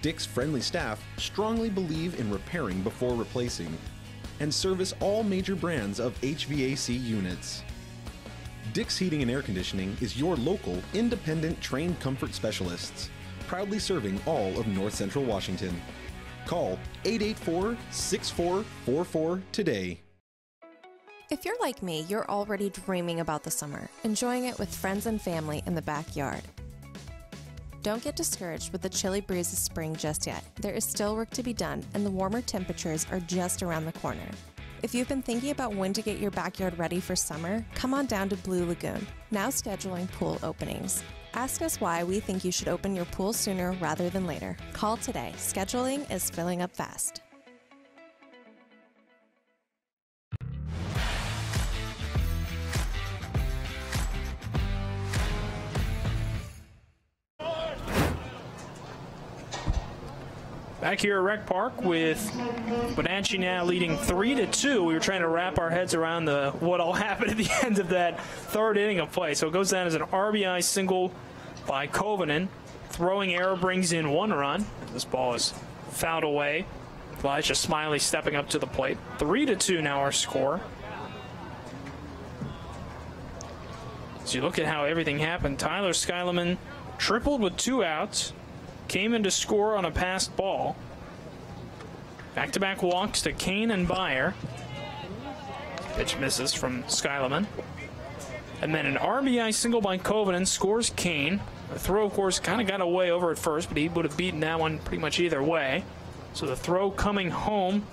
Dick's friendly staff strongly believe in repairing before replacing and service all major brands of HVAC units. Dick's Heating and Air Conditioning is your local, independent, trained comfort specialists, proudly serving all of North Central Washington. Call 884-6444 today. If you're like me, you're already dreaming about the summer, enjoying it with friends and family in the backyard. Don't get discouraged with the chilly breeze of spring just yet. There is still work to be done, and the warmer temperatures are just around the corner. If you've been thinking about when to get your backyard ready for summer, come on down to Blue Lagoon, now scheduling pool openings. Ask us why we think you should open your pool sooner rather than later. Call today. Scheduling is filling up fast. Back here at Rec Park with Wenatchee now leading 3-2. We were trying to wrap our heads around what all happened at the end of that third inning of play. So it goes down as an RBI single by Covenant. Throwing error brings in 1 run. This ball is fouled away. Elijah Smiley stepping up to the plate. 3-2 now our score. So you look at how everything happened. Tyler Skyleman tripled with 2 outs. Came in to score on a passed ball. Back-to-back walks to Kane and Byer. Pitch misses from Skyleman. And then an RBI single by Covenant scores Kane. The throw, of course, kind of got away over at first, but he would have beaten that one pretty much either way. So the throw coming home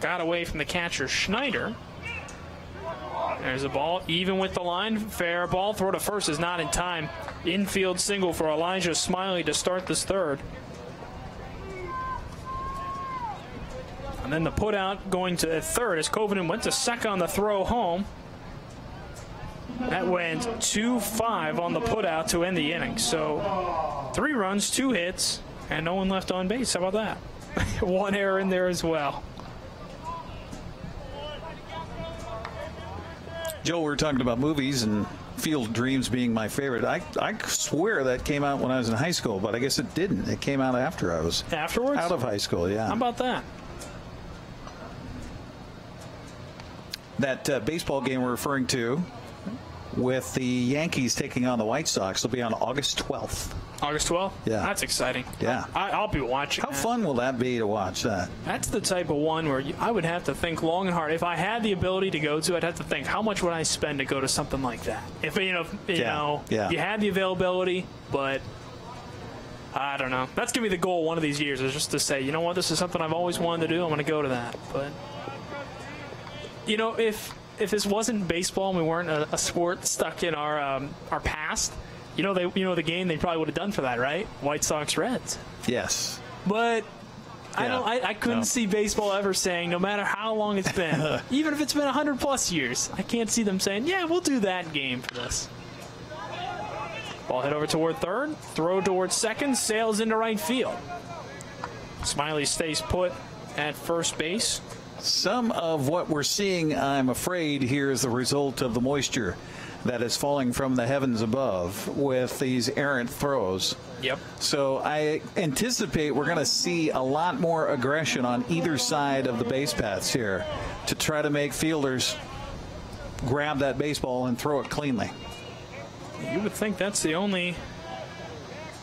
got away from the catcher, Schneider. There's a ball, even with the line. Fair ball, throw to first is not in time. Infield single for Elijah Smiley to start this third. And then the put out going to third as Covenant went to second on the throw home. That went 2-5 on the put out to end the inning. So 3 runs, 2 hits, and no one left on base. How about that? 1 error in there as well. Joe, we were talking about movies and Field of Dreams being my favorite. I swear that came out when I was in high school, but I guess it didn't. It came out after I was afterwards out of high school. Yeah. How about that? That baseball game we're referring to with the Yankees taking on the White Sox will be on August 12th. August 12th? Yeah. That's exciting. Yeah. I'll be watching How fun will that be to watch that? That's the type of one where I would have to think long and hard. If I had the ability to go to, I'd have to think, how much would I spend to go to something like that? If you had the availability, but I don't know. That's going to be the goal one of these years, is just to say, you know what, this is something I've always wanted to do. I'm going to go to that. But, if this wasn't baseball and we weren't a sport stuck in our past, the game they probably would have done for that, right? White Sox Reds. Yes. But I couldn't see baseball ever saying, no matter how long it's been, even if it's been 100+ years, I can't see them saying, yeah, we'll do that game for this. Ball hit over toward third, throw towards second, sails into right field. Smiley stays put at first base. Some of what we're seeing, I'm afraid, here is the result of the moisture that is falling from the heavens above with these errant throws. Yep. So I anticipate we're going to see a lot more aggression on either side of the base paths here to try to make fielders grab that baseball and throw it cleanly. You would think that's the only...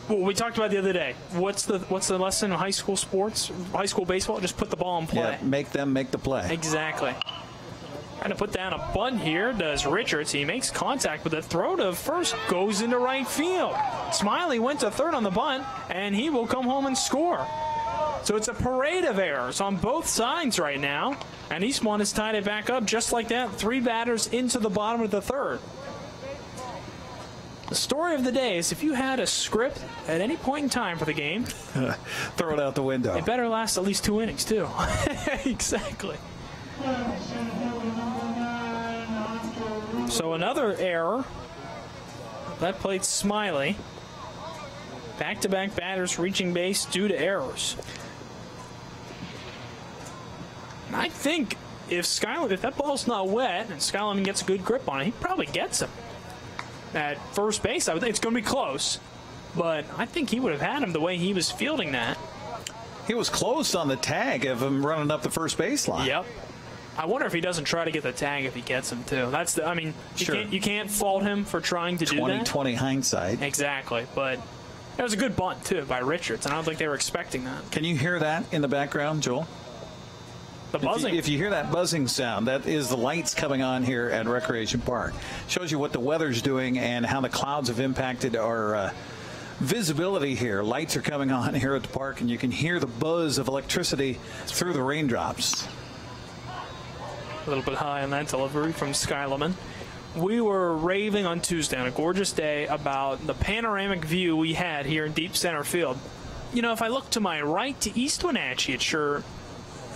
Well, we talked about the other day. What's the lesson in high school sports? High school baseball? Just put the ball in play. Yeah, make them make the play. Exactly. Trying to put down a bunt here does Richards. He makes contact with the throw to first, goes into right field. Smiley went to third on the bunt, and he will come home and score. So it's a parade of errors on both sides right now, and Eastmont has tied it back up just like that. 3 batters into the bottom of the third. The story of the day is if you had a script at any point in time for the game, throw it out the window. It better last at least 2 innings, too. Exactly. So another error. That played Smiley. Back-to-back batters reaching base due to errors. I think if that ball's not wet and Skyline gets a good grip on it, he probably gets him. At first base, I would think it's going to be close, but I think he would have had him the way he was fielding that. He was close on the tag of him running up the first baseline. Yep. I wonder if he doesn't try to get the tag if he gets him too. Sure. You can't fault him for trying to do that. 20/20 hindsight. Exactly, but that was a good bunt too by Richards, and I don't think they were expecting that. Can you hear that in the background, Joel? The buzzing. If you hear that buzzing sound, that is the lights coming on here at Recreation Park. Shows you what the weather's doing and how the clouds have impacted our visibility here. Lights are coming on here at the park, and you can hear the buzz of electricity through the raindrops. A little bit high on that delivery from Skyleman. We were raving on Tuesday on a gorgeous day about the panoramic view we had here in deep center field. If I look to my right to East Wenatchee, it sure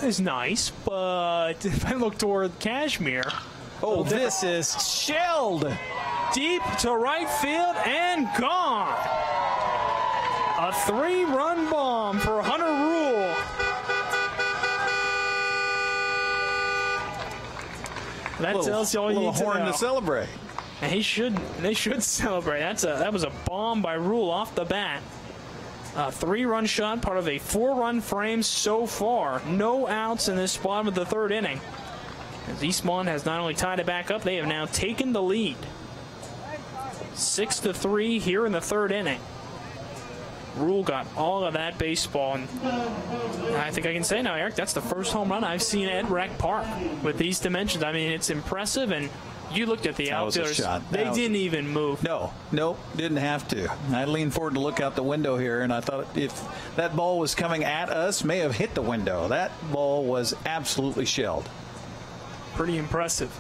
is nice, but if I look toward Kashmir, this is shelled deep to right field and gone. A 3-run bomb for Hunter Ruhl. That tells you all you need to know. Horn to celebrate. And they should celebrate. That was a bomb by Ruhl off the bat. A 3-run shot, part of a 4-run frame so far. No outs in this bottom of the third inning. As Eastmont has not only tied it back up, they have now taken the lead. 6-3 here in the third inning. Ruhl got all of that baseball, and I think I can say now, Eric, that's the first home run I've seen at Rec Park with these dimensions. I mean, it's impressive, and you looked at the outfielders. They didn't even move. Nope, didn't have to. I leaned forward to look out the window here, and I thought if that ball was coming at us, may have hit the window. That ball was absolutely shelled. Pretty impressive.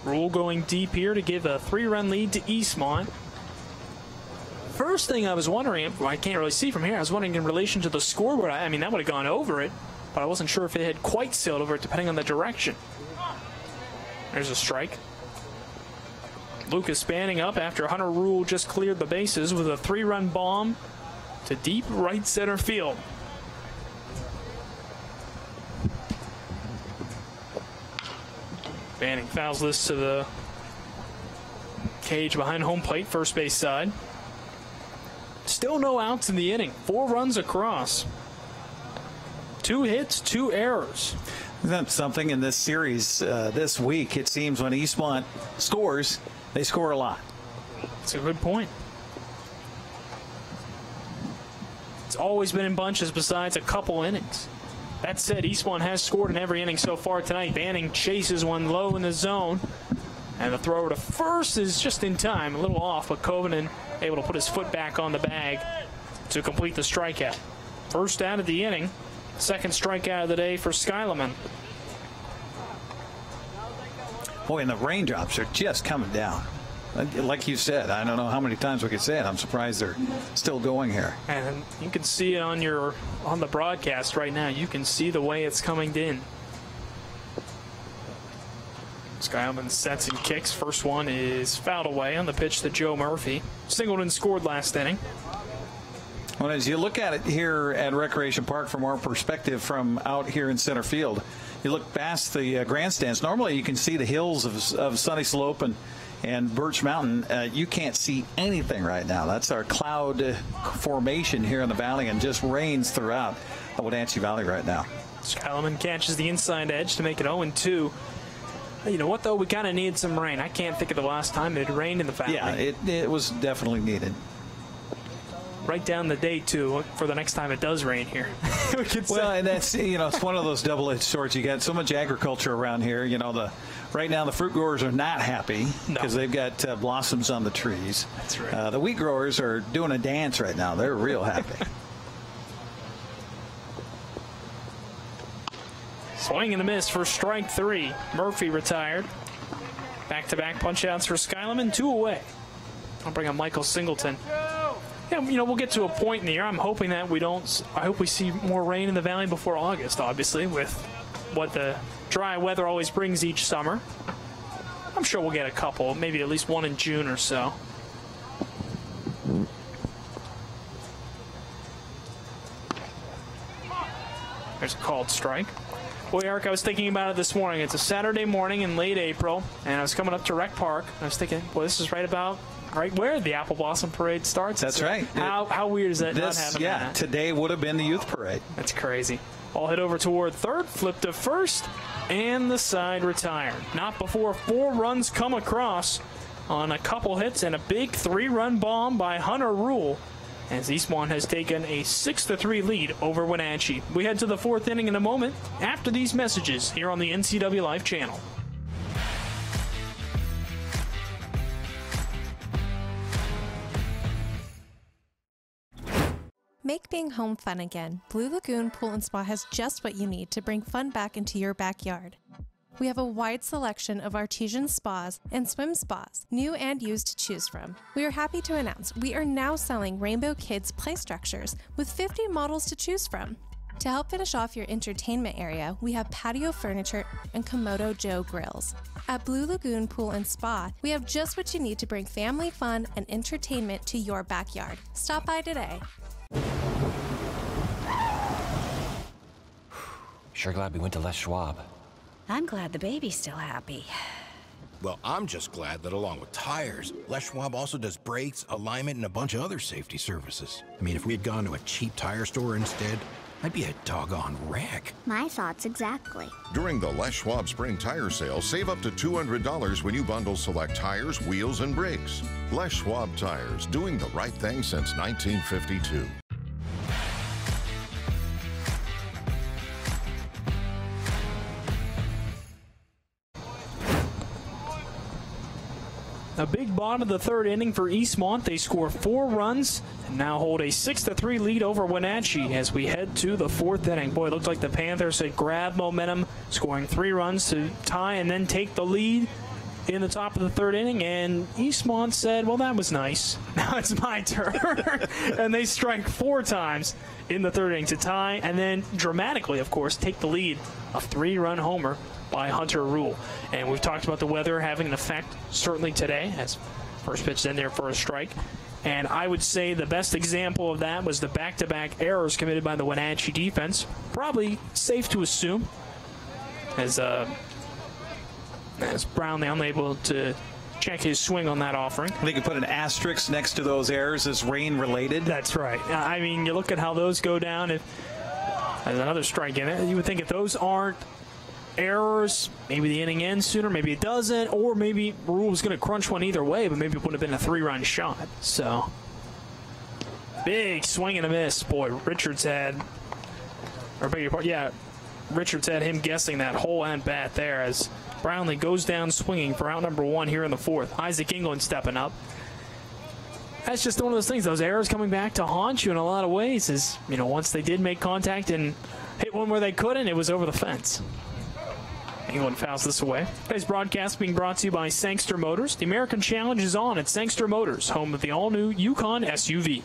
Ruhl going deep here to give a 3-run lead to Eastmont. first thing I was wondering, I can't really see from here, I was wondering in relation to the scoreboard, I mean, that would have gone over it, but I wasn't sure if it had quite sailed over it depending on the direction. There's a strike. Lucas spanning up after Hunter Ruhl just cleared the bases with a 3-run bomb to deep right center field. Banning fouls this to the cage behind home plate, first base side. Still no outs in the inning. 4 runs across. 2 hits, 2 errors. Isn't that something in this series this week? It seems when Eastmont scores, they score a lot. That's a good point. It's always been in bunches besides a couple innings. That said, Eastmont has scored in every inning so far tonight. Banning chases one low in the zone. And the throw to first is just in time. A little off, but Kovinen able to put his foot back on the bag to complete the strikeout. First out of the inning. Second strikeout of the day for Skyleman. Boy, and the raindrops are just coming down. Like you said, I don't know how many times we could say it. I'm surprised they're still going here. And you can see it on the broadcast right now. You can see the way it's coming in. Skyleman sets and kicks. First one is fouled away on the pitch to Joe Murphy. Singleton scored last inning. Well, as you look at it here at Recreation Park from our perspective from out here in center field, you look past the grandstands. Normally you can see the hills of Sunny Slope and Birch Mountain. You can't see anything right now. That's our cloud formation here in the valley, and just rains throughout the Wenatchee Valley right now. Skyleman catches the inside edge to make it 0-2. You know what, though? We kind of need some rain. I can't think of the last time it rained in the valley. Yeah, it was definitely needed. Right down the day, too, for the next time it does rain here. Well, and that's, it's one of those double-edged swords. You got so much agriculture around here. Right now the fruit growers are not happy because they've got blossoms on the trees. That's right. The wheat growers are doing a dance right now. They're real happy. Swing and a miss for strike 3. Murphy retired. Back-to-back punch-outs for Skyleman, 2 away. I'll bring up Michael Singleton. Yeah, we'll get to a point in the year. I'm hoping that I hope we see more rain in the valley before August, obviously, with what the dry weather always brings each summer. I'm sure we'll get a couple, maybe at least one in June or so. There's a called strike. Boy, Eric, I was thinking about it this morning. It's a Saturday morning in late April, and I was coming up to Rec Park. And I was thinking, boy, this is right where the Apple Blossom Parade starts. That's right. How weird is that not having that? Today would have been the youth parade. That's crazy. Ball hit over toward third, flip to first, and the side retired. Not before 4 runs come across on a couple hits and a big 3-run bomb by Hunter Ruhl, as Eastmont has taken a 6-3 lead over Wenatchee. We head to the 4th inning in a moment after these messages here on the NCWLIFE Channel. Make being home fun again. Blue Lagoon Pool & Spa has just what you need to bring fun back into your backyard. We have a wide selection of artesian spas and swim spas, new and used, to choose from. We are happy to announce we are now selling Rainbow Kids play structures with 50 models to choose from. To help finish off your entertainment area, we have patio furniture and Komodo Joe grills. At Blue Lagoon Pool & Spa, we have just what you need to bring family fun and entertainment to your backyard. Stop by today. Sure glad we went to Les Schwab. I'm glad the baby's still happy. Well, I'm just glad that along with tires, Les Schwab also does brakes, alignment, and a bunch of other safety services. I mean, if we had gone to a cheap tire store instead, I'd be a doggone wreck. My thoughts exactly. During the Les Schwab Spring Tire Sale, save up to $200 when you bundle select tires, wheels, and brakes. Les Schwab Tires, doing the right thing since 1952. A big bottom of the 3rd inning for Eastmont. They score 4 runs and now hold a 6-3 lead over Wenatchee as we head to the 4th inning. Boy, it looked like the Panthers had grabbed momentum, scoring 3 runs to tie and then take the lead. in the top of the third inning, and Eastmont said, well, that was nice. Now it's my turn. And they strike 4 times in the third inning to tie, and then dramatically, of course, take the lead. A 3-run homer by Hunter Ruhl. And we've talked about the weather having an effect, certainly today, as first pitch in there for a strike. And I would say the best example of that was the back-to-back errors committed by the Wenatchee defense. Probably safe to assume, as Brownlee unable to check his swing on that offering. I think you put an asterisk next to those errors as rain-related. That's right. I mean, you look at how those go down. If there's another strike in it, you would think if those aren't errors, maybe the inning ends sooner, maybe it doesn't, or maybe Ruhl was going to crunch one either way, but maybe it would have been a 3-run shot. So, big swing and a miss. Boy, Richards had, or beg your pardon, yeah, Richards had him guessing that whole at-bat there as Brownlee goes down swinging for out number 1 here in the 4th. Isaac England stepping up. That's just one of those things. Those errors coming back to haunt you in a lot of ways is, you know, once they did make contact and hit one where they couldn't, it was over the fence. England fouls this away. Today's broadcast being brought to you by Sangster Motors. The American Challenge is on at Sangster Motors, home of the all-new Yukon SUV.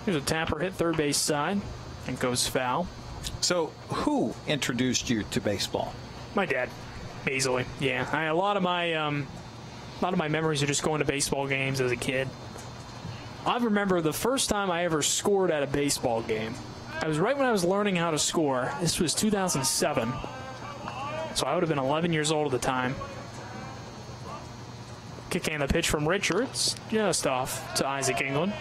Here's a tapper hit third base side and goes foul. So who introduced you to baseball? My dad, easily. Yeah, a lot of my memories are just going to baseball games as a kid. I remember the first time I ever scored at a baseball game. I was right when I was learning how to score. This was 2007. So I would have been 11 years old at the time. Kicking the pitch from Richards, just off to Isaac England.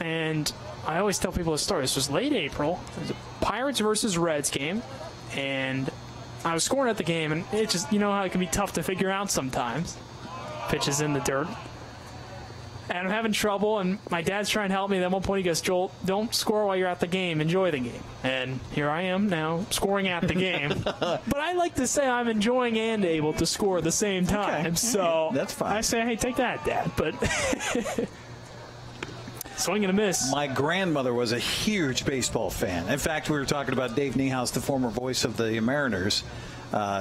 And I always tell people a story. This was late April. It was a Pirates versus Reds game. And I was scoring at the game, and it just, you know how it can be tough to figure out sometimes. Pitch is in the dirt. And I'm having trouble, and my dad's trying to help me. Then at one point he goes, Joel, don't score while you're at the game. Enjoy the game. And here I am now scoring at the game. But I like to say I'm enjoying and able to score at the same time. Okay. So that's fine. I say, hey, take that, Dad. But swing and a miss. My grandmother was a huge baseball fan. In fact, we were talking about Dave Niehaus, the former voice of the Mariners.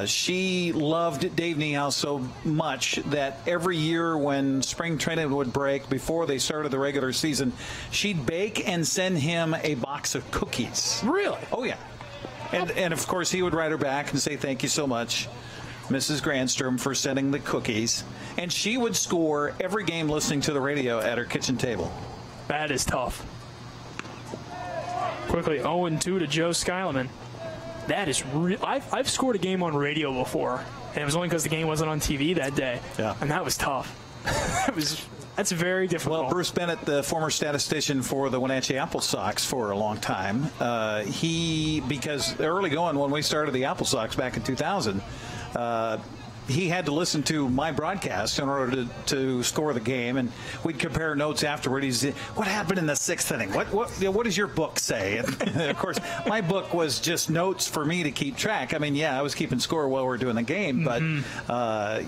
She loved Dave Niehaus so much that every year when spring training would break, before they started the regular season, she'd bake and send him a box of cookies. Really? Oh, yeah. And of course, he would write her back and say, thank you so much, Mrs. Granstrom, for sending the cookies. And she would score every game listening to the radio at her kitchen table. That is tough. Quickly, 0-2 to Joe Skyleman. That is real. I've scored a game on radio before, and it was only because the game wasn't on TV that day. Yeah. And that was tough. That's very difficult. Well, Bruce Bennett, the former statistician for the Wenatchee Apple Sox for a long time, because early going when we started the Apple Sox back in 2000, he had to listen to my broadcast in order to score the game, and we'd compare notes afterward. He'd say, what happened in the 6th inning? What does your book say? And of course, my book was just notes for me to keep track. I mean, yeah, I was keeping score while we were doing the game, but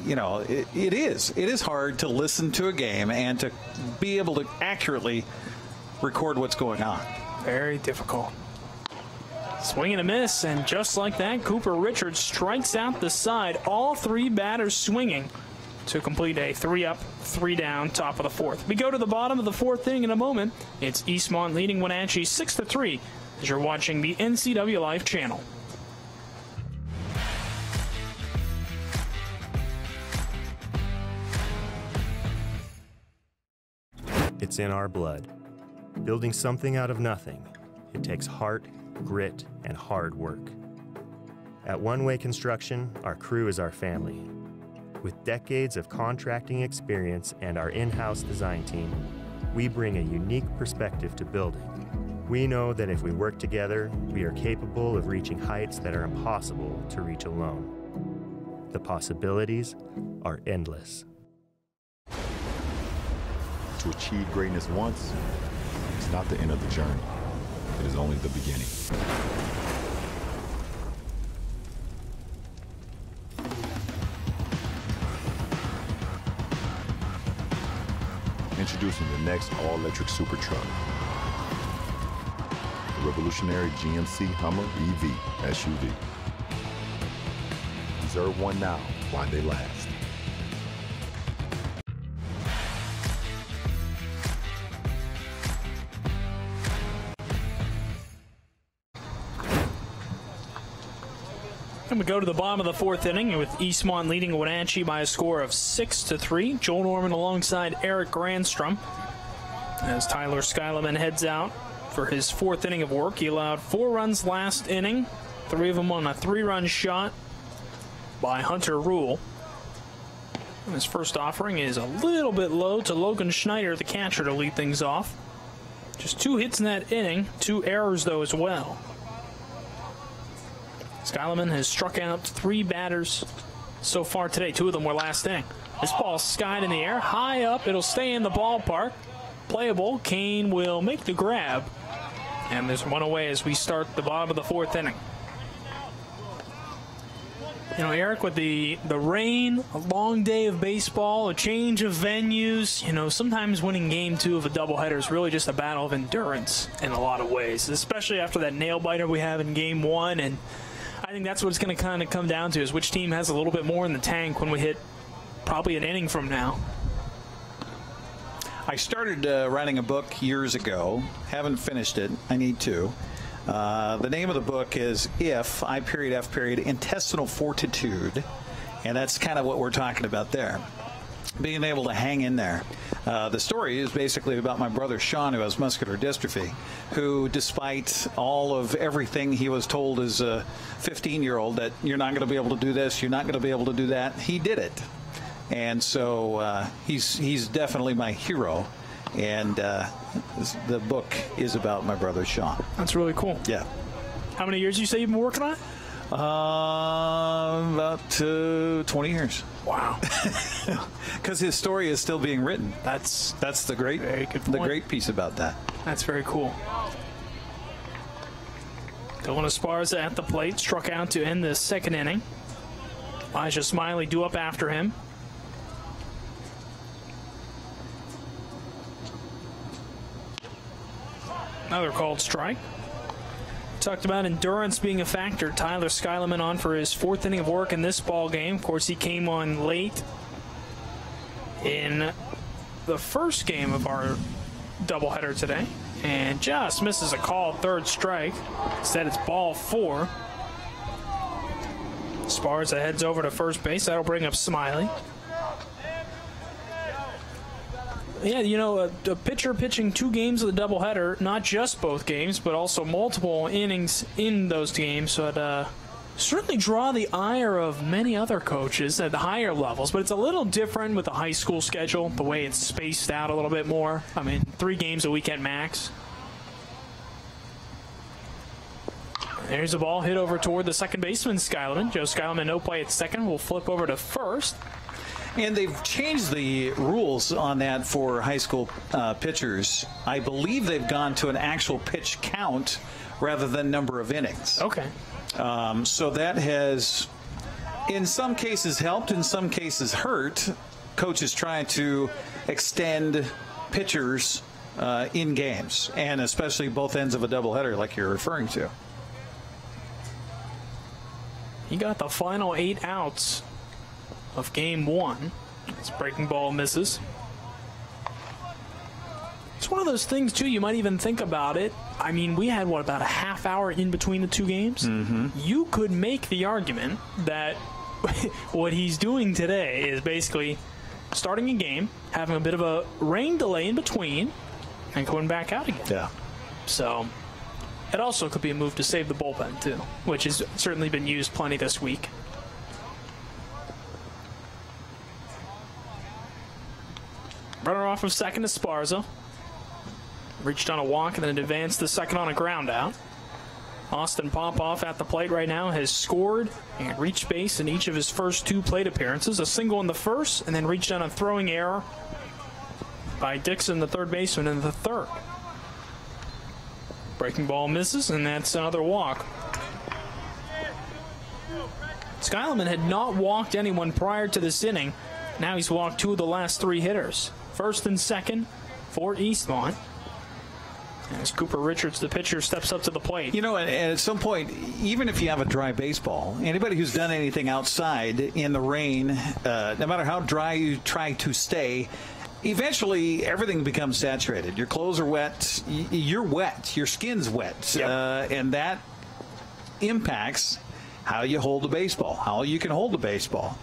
you know, it is hard to listen to a game and to be able to accurately record what's going on. Very difficult. Swing and a miss, and just like that, Cooper Richards strikes out the side. All 3 batters swinging to complete a 3-up, 3-down, top of the 4th. We go to the bottom of the 4th inning in a moment. It's Eastmont leading Wenatchee 6-3 as you're watching the NCWLIFE Channel. It's in our blood. Building something out of nothing, it takes heart, grit, and hard work. At One Way Construction, our crew is our family. With decades of contracting experience and our in-house design team, we bring a unique perspective to building. We know that if we work together, we are capable of reaching heights that are impossible to reach alone. The possibilities are endless. To achieve greatness once, it's not the end of the journey. It is only the beginning. Introducing the next all-electric super truck. The revolutionary GMC Hummer EV SUV. Reserve one now while they last. And we go to the bottom of the fourth inning with Eastmont leading Wenatchee by a score of 6-3. Joel Norman alongside Eric Granstrom. As Tyler Skyleman heads out for his fourth inning of work. He allowed 4 runs last inning, 3 of them on a 3-run shot by Hunter Ruhl. His first offering is a little bit low to Logan Schneider, the catcher, to lead things off. Just 2 hits in that inning, 2 errors though as well. Skyleman has struck out 3 batters so far today. 2 of them were last inning. This ball skied in the air, high up. It'll stay in the ballpark. Playable. Kane will make the grab. And there's 1 away as we start the bottom of the fourth inning. You know, Eric, with the rain, a long day of baseball, a change of venues, you know, sometimes winning game 2 of a doubleheader is really just a battle of endurance in a lot of ways, especially after that nail-biter we have in game 1. And I think that's what it's going to kind of come down to, is which team has a little bit more in the tank when we hit probably an inning from now. I started writing a book years ago. Haven't finished it. I need to. The name of the book is F Intestinal Fortitude. And that's kind of what we're talking about there. Being able to hang in there. The story is basically about my brother Sean, who has muscular dystrophy, who, despite all of everything he was told as a 15-year-old, that you're not going to be able to do this, you're not going to be able to do that, he did it. And so he's definitely my hero. And the book is about my brother Sean. That's really cool. Yeah. How many years you say you've been working on it? About 20 years. Wow. Because his story is still being written. That's the great piece about that. That's very cool. Dylan Esparza at the plate, struck out to end the second inning. Elijah Smiley due up after him. Another called strike. Talked about endurance being a factor. Tyler Skyleman on for his 4th inning of work in this ball game. Of course, he came on late in the first game of our doubleheader today and just misses a called 3rd strike. Instead, it's ball 4. Esparza heads over to first base. That'll bring up Smiley. Yeah, you know, a pitcher pitching 2 games of the doubleheader, not just both games, but also multiple innings in those games, would certainly draw the ire of many other coaches at the higher levels. But it's a little different with the high school schedule, the way it's spaced out a little bit more. I mean, 3 games a week at max. There's a ball hit over toward the second baseman, Skyleman. Joe Skyleman, no play at second, will flip over to first. And they've changed the rules on that for high school pitchers. I believe they've gone to an actual pitch count rather than number of innings. Okay. So that has, in some cases, helped, in some cases hurt coaches trying to extend pitchers in games, and especially both ends of a doubleheader like you're referring to. He got the final 8 outs of game 1. This breaking ball misses. It's one of those things, too, you might even think about it. I mean, we had, about a half hour in between the 2 games? Mm-hmm. You could make the argument that what he's doing today is basically starting a game, having a bit of a rain delay in between, and going back out again. Yeah. So it also could be a move to save the bullpen, too, which has certainly been used plenty this week. Runner off of second to Esparza. Reached on a walk and then advanced the second on a ground out. Austin Popoff at the plate right now has scored and reached base in each of his first 2 plate appearances. A single in the first, and then reached on a throwing error by Dixon, the third baseman, in the 3rd. Breaking ball misses, and that's another walk. Skyleman had not walked anyone prior to this inning. Now he's walked 2 of the last 3 hitters. First and second for Eastmont. As Cooper Richards, the pitcher, steps up to the plate. You know, and at some point, even if you have a dry baseball, anybody who's done anything outside in the rain, no matter how dry you try to stay, eventually everything becomes saturated. Your clothes are wet. You're wet. Your skin's wet. Yep. And that impacts how you hold the baseball, how you can hold the baseball.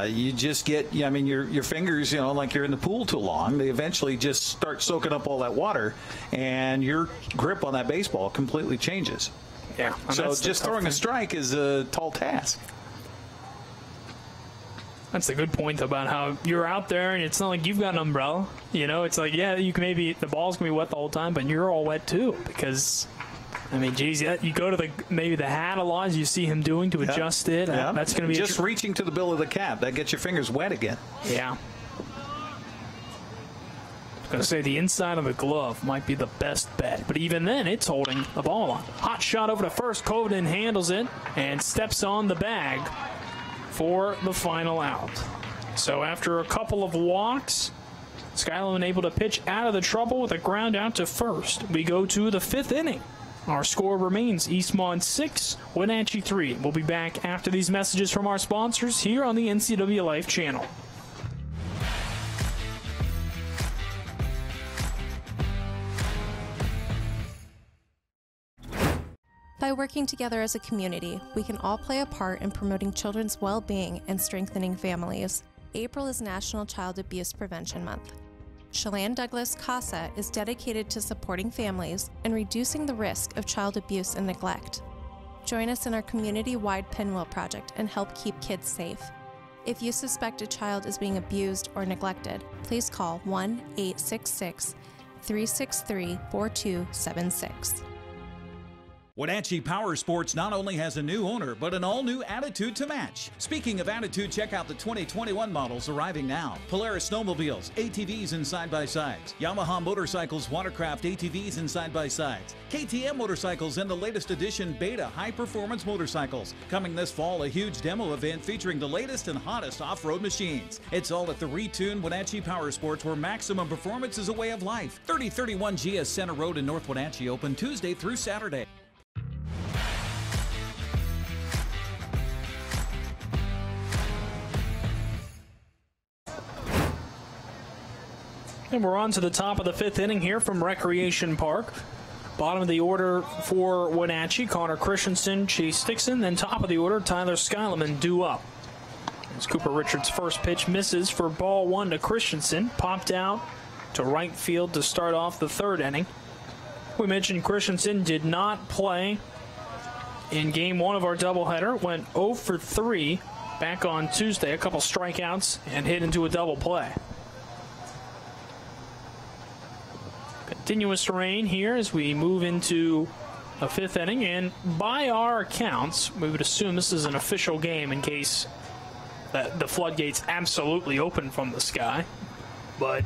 You just get, I mean, your fingers, like you're in the pool too long, they eventually just start soaking up all that water, and your grip on that baseball completely changes. Yeah. So just throwing a strike is a tall task. That's a good point about how you're out there, and it's not like you've got an umbrella. It's like, yeah, you can maybe, the ball's going to be wet the whole time, but you're all wet too, because... I mean, geez, you go to maybe the hat a lot, as you see him doing to adjust it. That's going to be just reaching to the bill of the cap. That gets your fingers wet again. Yeah. I was going to say the inside of the glove might be the best bet, but even then, it's holding the ball on. Hot shot over to first. Covenden handles it and steps on the bag for the final out. So after a couple of walks, Skyline able to pitch out of the trouble with a ground out to first. We go to the 5th inning. Our score remains Eastmont 6, Wenatchee 3. We'll be back after these messages from our sponsors here on the NCWLIFE Channel. By working together as a community, we can all play a part in promoting children's well-being and strengthening families. April is National Child Abuse Prevention Month. Chelan Douglas CASA is dedicated to supporting families and reducing the risk of child abuse and neglect. Join us in our community-wide Pinwheel project and help keep kids safe. If you suspect a child is being abused or neglected, please call 1-866-363-4276. Wenatchee Power Sports not only has a new owner, but an all-new attitude to match. Speaking of attitude, check out the 2021 models arriving now. Polaris snowmobiles, ATVs and side-by-sides. Yamaha motorcycles, watercraft ATVs and side-by-sides. KTM motorcycles and the latest edition Beta high-performance motorcycles. Coming this fall, a huge demo event featuring the latest and hottest off-road machines. It's all at the retuned Wenatchee Power Sports, where maximum performance is a way of life. 3031 GS Center Road in North Wenatchee, open Tuesday through Saturday. And we're on to the top of the 5th inning here from Recreation Park. Bottom of the order for Wenatchee, Connor Christensen, Chase Dixon. Then top of the order, Tyler Skyleman due up. As Cooper Richards' first pitch misses for ball 1 to Christensen. Popped out to right field to start off the 3rd inning. We mentioned Christensen did not play in game 1 of our doubleheader. Went 0 for 3 back on Tuesday. A couple strikeouts and hit into a double play. Continuous rain here as we move into a 5th inning, and by our accounts, we would assume this is an official game in case that the floodgates absolutely open from the sky. But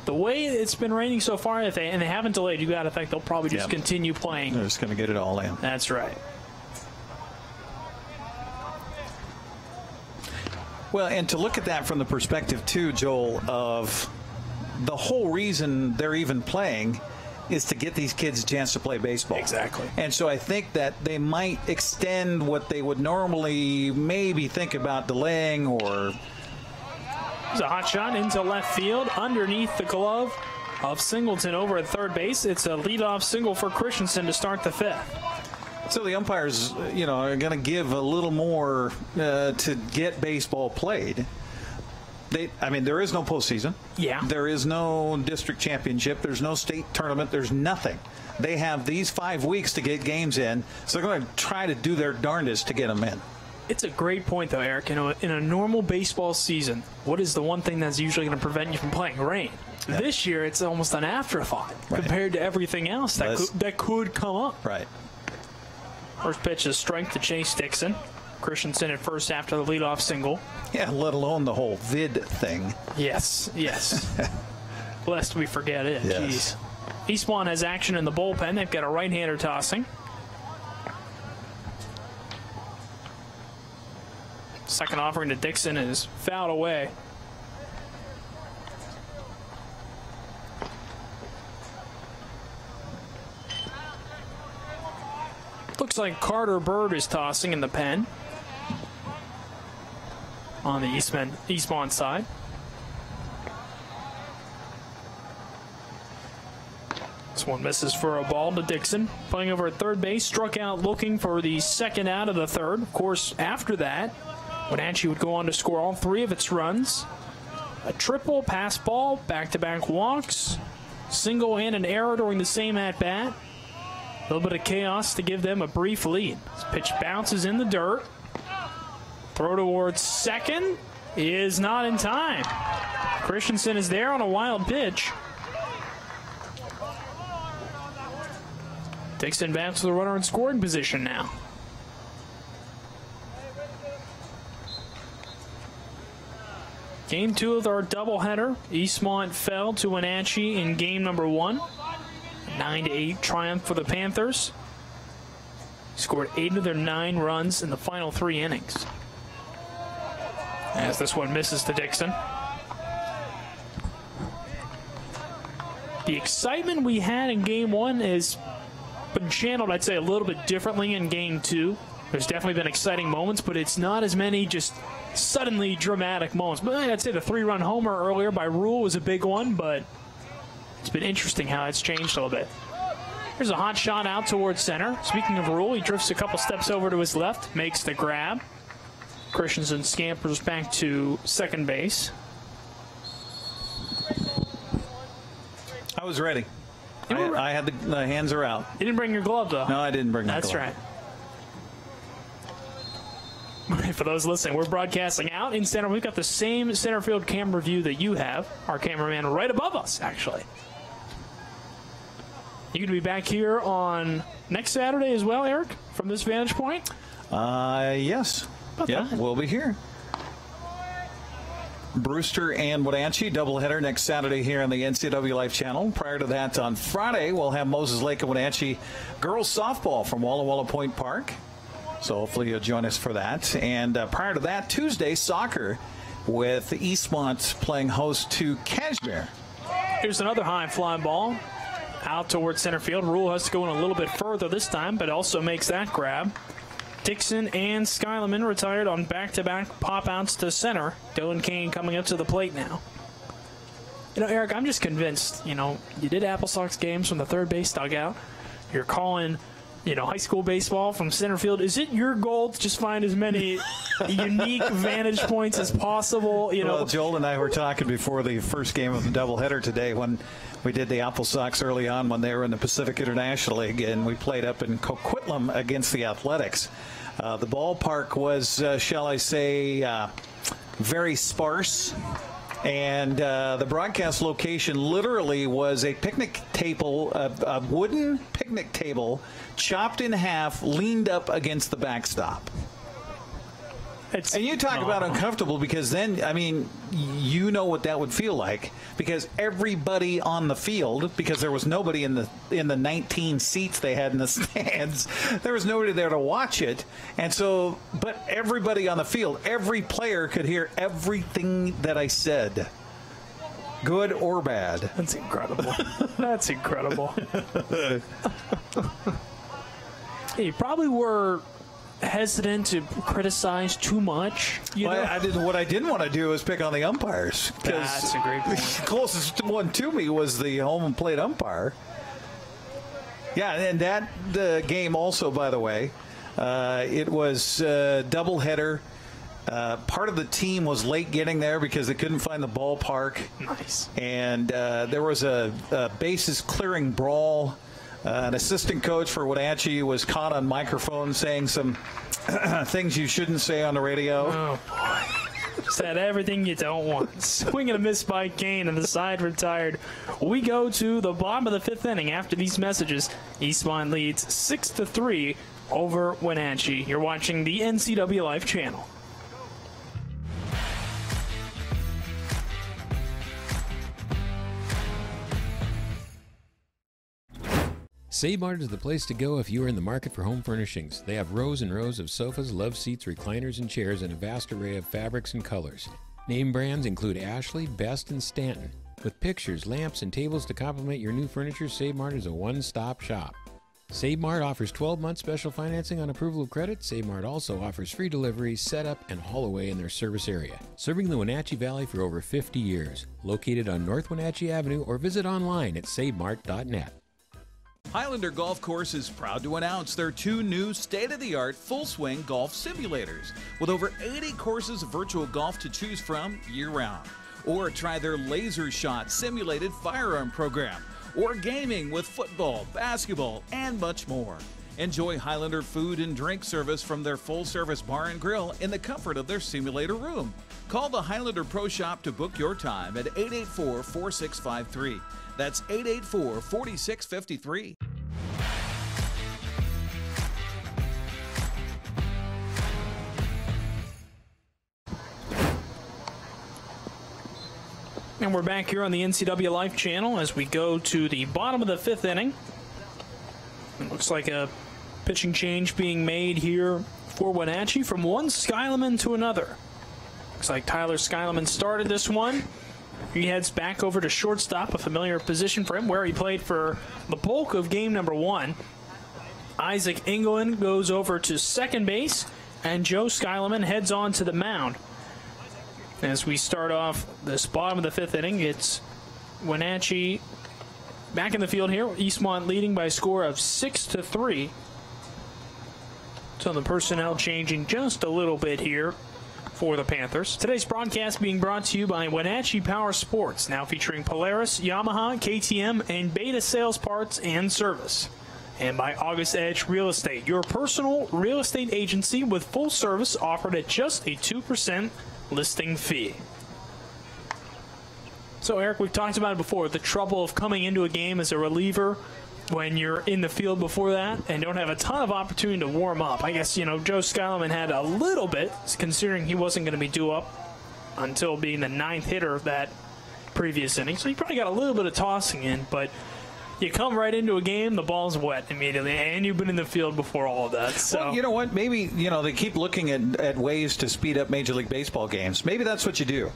the way it's been raining so far, and they haven't delayed, you got to think they'll probably just continue playing. They're just going to get it all in. That's right. Well, and to look at that from the perspective, too, Joel, of the whole reason they're even playing is to get these kids a chance to play baseball. Exactly. And so I think that they might extend what they would normally maybe think about delaying or... There's a hot shot into left field underneath the glove of Singleton over at third base. It's a leadoff single for Christensen to start the 5th. So the umpires, are going to give a little more to get baseball played. There is no postseason. Yeah. There is no district championship. There's no state tournament. There's nothing. They have these 5 weeks to get games in, so they're going to try to do their darndest to get them in. It's a great point, though, Eric. In a normal baseball season, what is the one thing that's usually going to prevent you from playing? Rain. Yeah. This year, it's almost an afterthought compared to everything else that could come up. Right. First pitch is strike to Chase Dixon. Christensen at first after the leadoff single. Yeah, let alone the whole vid thing. Yes. Lest we forget it. Yes. Jeez. Eastmont has action in the bullpen. They've got a right-hander tossing. Second offering to Dixon is fouled away. Looks like Carter Bird is tossing in the pen on the Eastmont side. This one misses for a ball to Dixon. Playing over at third base, struck out looking for the second out of the third. Of course, after that, Wenatchee would go on to score all 3 of its runs. A triple, pass ball, back-to-back walks, single and an error during the same at-bat. A little bit of chaos to give them a brief lead. This pitch bounces in the dirt. Throw towards second is not in time. Christensen is there on a wild pitch. Dixon bats with the runner in scoring position now. Game 2 of our doubleheader. Eastmont fell to Wenatchee in game number 1. 9-8 triumph for the Panthers. Scored 8 of their 9 runs in the final 3 innings. As this one misses to Dixon. The excitement we had in game 1 has been channeled, I'd say, a little bit differently in game 2. There's definitely been exciting moments, but it's not as many just suddenly dramatic moments. But I'd say the 3-run homer earlier by Ruhl was a big one, but it's been interesting how it's changed a little bit. Here's a hot shot out towards center. Speaking of Ruhl, he drifts a couple steps over to his left, makes the grab. Christensen scampers back to second base. I was ready. I had the hands are out. You didn't bring your glove, though. No, I didn't bring my glove. That's right. For those listening, we're broadcasting out in center. We've got the same center field camera view that you have. Our cameraman right above us, actually. You going to be back here on next Saturday as well, Eric, from this vantage point? Yes. Yeah, we'll be here. Brewster and Wenatchee doubleheader next Saturday here on the NCWLIFE Channel. Prior to that, on Friday, we'll have Moses Lake and Wenatchee girls softball from Walla Walla Point Park. So hopefully you'll join us for that. And prior to that, Tuesday, soccer with Eastmont playing host to Kashmir. Here's another high flying ball out towards center field. Ruhl has to go in a little bit further this time, but also makes that grab. Dixon and Skyleman retired on back-to-back pop-outs to center. Dylan Kane coming up to the plate now. You know, Eric, I'm just convinced, you did Apple Sox games from the third base dugout. You're calling, high school baseball from center field. Is it your goal to just find as many unique vantage points as possible? Well, Joel and I were talking before the first game of the doubleheader today when we did the Apple Sox early on when they were in the Pacific International League, and we played up in Coquitlam against the Athletics. The ballpark was, shall I say, very sparse, and the broadcast location literally was a picnic table, a wooden picnic table, chopped in half, leaned up against the backstop. And you talk about uncomfortable, because then, you know what that would feel like, because everybody on the field, because there was nobody in the 19 seats they had in the stands, there was nobody there to watch it. And so, but everybody on the field, every player could hear everything that I said, good or bad. That's incredible. That's incredible. You probably were hesitant to criticize too much. What I didn't want to do was pick on the umpires. That's a great point. The closest one to me was the home plate umpire. Yeah, and the game also, by the way, it was a doubleheader. Part of the team was late getting there because they couldn't find the ballpark. Nice. And there was a bases clearing brawl. An assistant coach for Wenatchee was caught on microphone saying some things you shouldn't say on the radio. Oh, boy. Said everything you don't want. Swing and a miss by Kane, and the side retired. We go to the bottom of the 5th inning. After these messages, Eastmont leads 6-3 over Wenatchee. You're watching the NCWLIFE Channel. Save Mart is the place to go if you are in the market for home furnishings. They have rows and rows of sofas, love seats, recliners, and chairs, and a vast array of fabrics and colors. Name brands include Ashley, Best, and Stanton. With pictures, lamps, and tables to complement your new furniture, Save Mart is a one-stop shop. Save Mart offers 12-month special financing on approval of credit. Save Mart also offers free delivery, setup, and haul away in their service area. Serving the Wenatchee Valley for over 50 years. Located on North Wenatchee Avenue or visit online at savemart.net. Highlander Golf Course is proud to announce their 2 new state-of-the-art full-swing golf simulators with over 80 courses of virtual golf to choose from year-round. Or try their Laser Shot simulated firearm program, or gaming with football, basketball, and much more. Enjoy Highlander food and drink service from their full-service bar and grill in the comfort of their simulator room. Call the Highlander Pro Shop to book your time at 884-4653. That's 884-4653. And we're back here on the NCWLIFE Channel as we go to the bottom of the 5th inning. It looks like a pitching change being made here for Wenatchee from one Skyleman to another. Looks like Tyler Skyleman started this one. He heads back over to shortstop, a familiar position for him, where he played for the bulk of game number 1. Isaac England goes over to second base, and Joe Skyleman heads on to the mound. As we start off this bottom of the 5th inning, it's Wenatchee back in the field here. Eastmont leading by a score of 6-3. So the personnel changing just a little bit here for the Panthers. Today's broadcast being brought to you by Wenatchee Power Sports, now featuring Polaris, Yamaha, KTM, and Beta Sales Parts and Service. And by August Edge Real Estate, your personal real estate agency with full service offered at just a 2% listing fee. So, Eric, we've talked about it before, the trouble of coming into a game as a reliever when you're in the field before that and don't have a ton of opportunity to warm up. I guess, Joe Skyleman had a little bit, considering he wasn't going to be due up until being the 9th hitter of that previous inning. So he probably got a little bit of tossing in, but you come right into a game, the ball's wet immediately, and you've been in the field before all of that. So, well, you know what? Maybe, they keep looking at ways to speed up Major League Baseball games. Maybe that's what you do.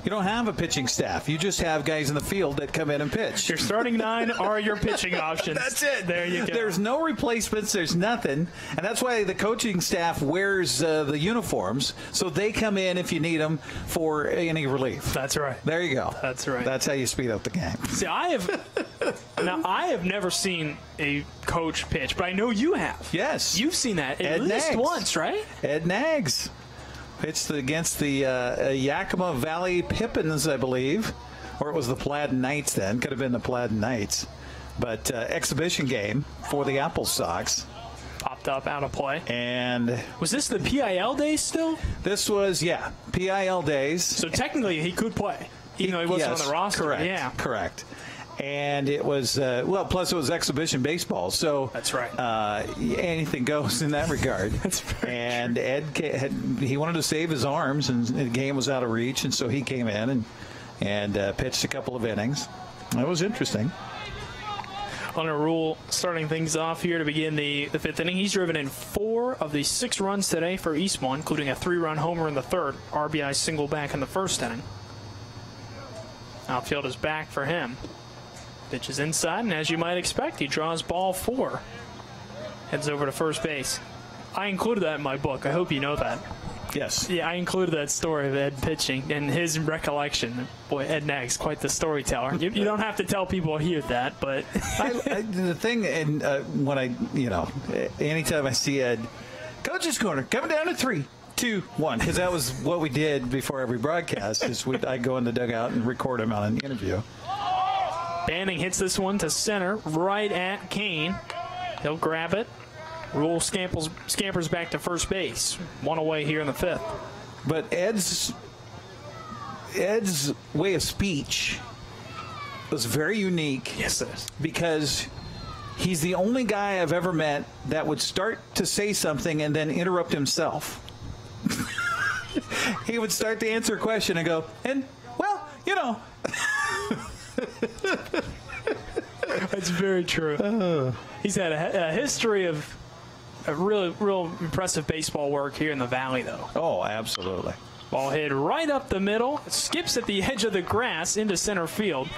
You don't have a pitching staff. You just have guys in the field that come in and pitch. Your starting 9 are your pitching options. That's it. There you go. There's no replacements. There's nothing. And that's why the coaching staff wears the uniforms, so they come in if you need them for any relief. That's right. There you go. That's right. That's how you speed up the game. See, I have never seen a coach pitch, but I know you have. Yes. You've seen that at least once, right? Ed Nags. Pitched against the Yakima Valley Pippins, I believe. Or it was the Plaid Knights then. Could have been the Plaid Knights. But exhibition game for the Apple Sox. Popped up out of play. And was this the PIL days still? This was, PIL days. So technically he could play, even though he wasn't on the roster. Correct. Yeah. Correct. And it was, plus it was exhibition baseball. So that's right. Anything goes in that regard. That's very and true. Ed, he wanted to save his arms, and the game was out of reach, and so he came in and pitched a couple of innings. It was interesting. Hunter Ruhl starting things off here to begin the 5th inning. He's driven in 4 of the 6 runs today for Eastmont, including a 3-run homer in the 3rd. RBI single back in the 1st inning. Outfield is back for him. Pitches inside, and as you might expect, he draws ball 4. Heads over to first base. I included that in my book. I hope you know that. Yes. Yeah, I included that story of Ed pitching and his recollection. Boy, Ed Nags, quite the storyteller. You don't have to tell people here that, but the thing, and when anytime I see Ed, Coach's Corner coming down to 3, 2, 1, because that was what we did before every broadcast. I'd go in the dugout and record him on an interview. Banning hits this one to center, right at Kane. He'll grab it. Ruhl scampers back to first base. 1 away here in the 5th. But Ed's way of speech was very unique. Yes, it is. Because he's the only guy I've ever met that would start to say something and then interrupt himself. He would start to answer a question and go, That's very true. He's had a history of a real impressive baseball work here in the Valley, though. Oh, absolutely. Ball hit right up the middle. Skips at the edge of the grass into center field.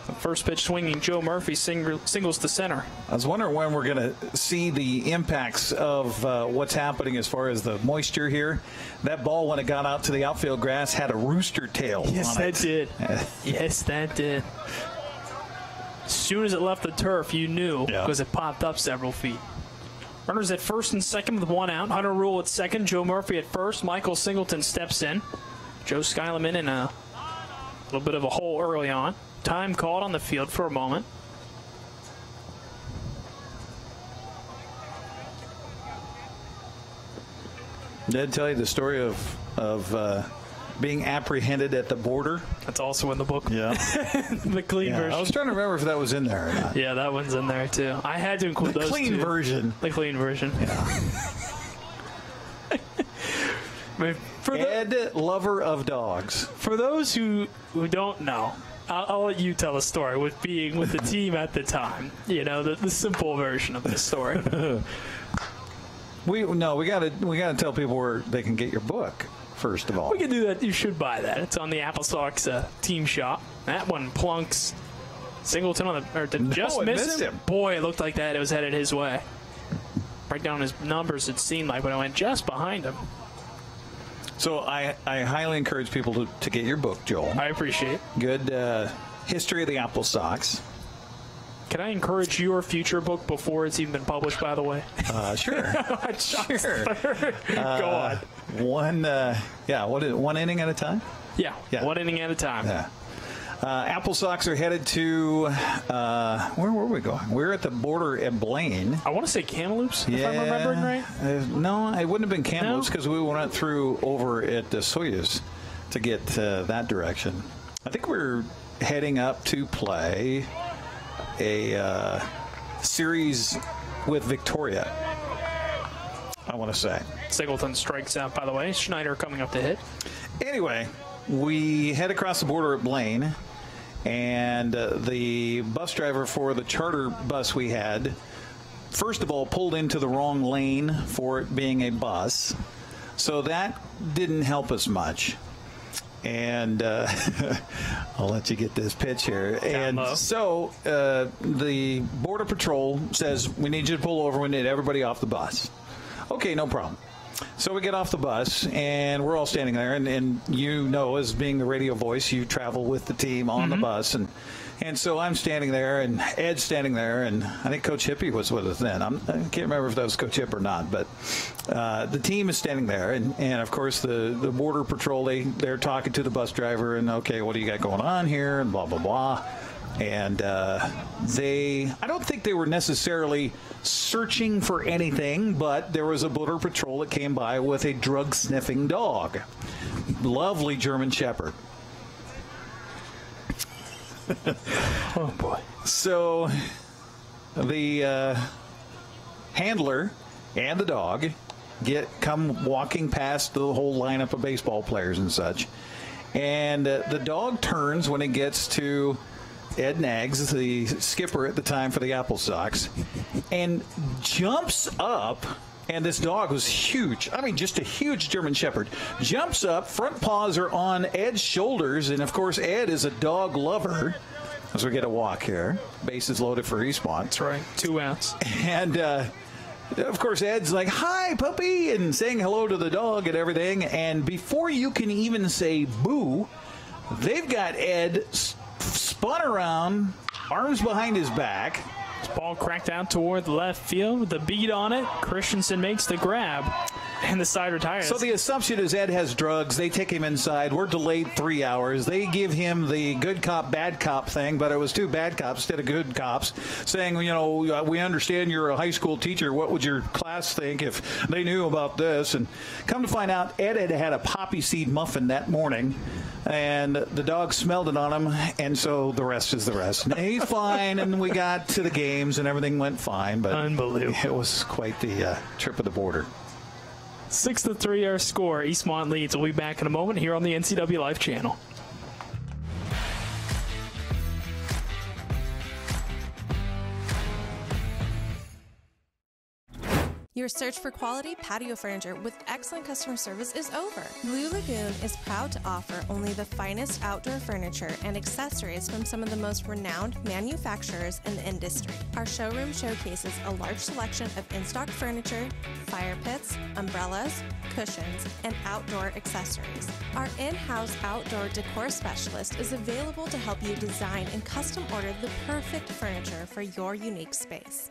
The first pitch swinging, Joe Murphy singles to center. I was wondering when we're going to see the impacts of what's happening as far as the moisture here. That ball, when it got out to the outfield grass, had a rooster tail Yes, on it. that did. Yes, that did. As soon as it left the turf, you knew because it popped up several feet. Runners at first and second with one out. Hunter Ruhl at second. Joe Murphy at first. Michael Singleton steps in. Joe Skyleman in a little bit of a hole early on. Time called on the field for a moment. Did I tell you the story of being apprehended at the border? That's also in the book. Yeah. The clean version. I was trying to remember if that was in there or not. Yeah, that one's in there too. I had to include those clean two. version. The clean version. Yeah. Ed, lover of dogs. For those who don't know, I'll let you tell a story with being with the team at the time. You know, the simple version of the story. We gotta tell people where they can get your book. First of all, we can do that. You should buy that. It's on the Apple Sox team shop. That one plunks Singleton on the just miss him. Boy, it looked like that. It was headed his way. Right down his numbers. It seemed like when it went just behind him. So I highly encourage people to get your book, Joel. I appreciate it. Good history of the Apple Sox. Can I encourage your future book before it's even been published, by the way? Sure. Sure. Go on. One inning at a time? Yeah, one inning at a time. Yeah. Apple Sox are headed to, where were we going? We're at the border at Blaine. I want to say Kamloops, if I'm remembering right. No, it wouldn't have been Kamloops because we went through over at Soyuz to get that direction. I think we're heading up to play a series with Victoria, I want to say. Singleton strikes out, by the way. Schneider coming up to hit. Anyway, we head across the border at Blaine, and the bus driver for the charter bus we had, first of all, pulled into the wrong lane for it being a bus. So that didn't help us much. And I'll let you get this pitch here. And so the Border Patrol says, we need you to pull over. We need everybody off the bus. Okay, no problem. So we get off the bus, and we're all standing there. And you know, as being the radio voice, you travel with the team on the bus. And so I'm standing there, and Ed's standing there, and I think Coach Hippie was with us then. I can't remember if that was Coach Hipp or not, but the team is standing there, and of course the Border Patrol, they're talking to the bus driver, and okay, what do you got going on here, and blah, blah, blah. And I don't think they were necessarily searching for anything, but there was a Border Patrol that came by with a drug-sniffing dog. Lovely German Shepherd. Oh boy. So the handler and the dog come walking past the whole lineup of baseball players and such, and the dog turns when it gets to Ed Naggs, the skipper at the time for the Apple Sox, and jumps up. And this dog was huge. I mean, just a huge German Shepherd. Jumps up, front paws are on Ed's shoulders, and of course, Ed is a dog lover. As we get a walk here, bases loaded for Eastmont. That's right, 2 outs. And of course, Ed's like, "Hi, puppy," and saying hello to the dog and everything. And before you can even say boo, they've got Ed spun around, arms behind his back. Ball cracked out toward the left field with the beat on it. Christensen makes the grab, and the side retires. So the assumption is Ed has drugs. They take him inside. We're delayed 3 hours. They give him the good cop, bad cop thing, but it was 2 bad cops instead of good cops saying, you know, we understand you're a high school teacher. What would your class think if they knew about this? And come to find out, Ed had a poppy seed muffin that morning, and the dog smelled it on him, and so the rest is the rest. And he's fine, and we got to the games, and everything went fine. But unbelievable. It was quite the trip of the border. 6-3 our score. Eastmont leads. We'll be back in a moment here on the NCWLIFE Channel. Your search for quality patio furniture with excellent customer service is over. Blue Lagoon is proud to offer only the finest outdoor furniture and accessories from some of the most renowned manufacturers in the industry. Our showroom showcases a large selection of in-stock furniture, fire pits, umbrellas, cushions, and outdoor accessories. Our in-house outdoor decor specialist is available to help you design and custom order the perfect furniture for your unique space.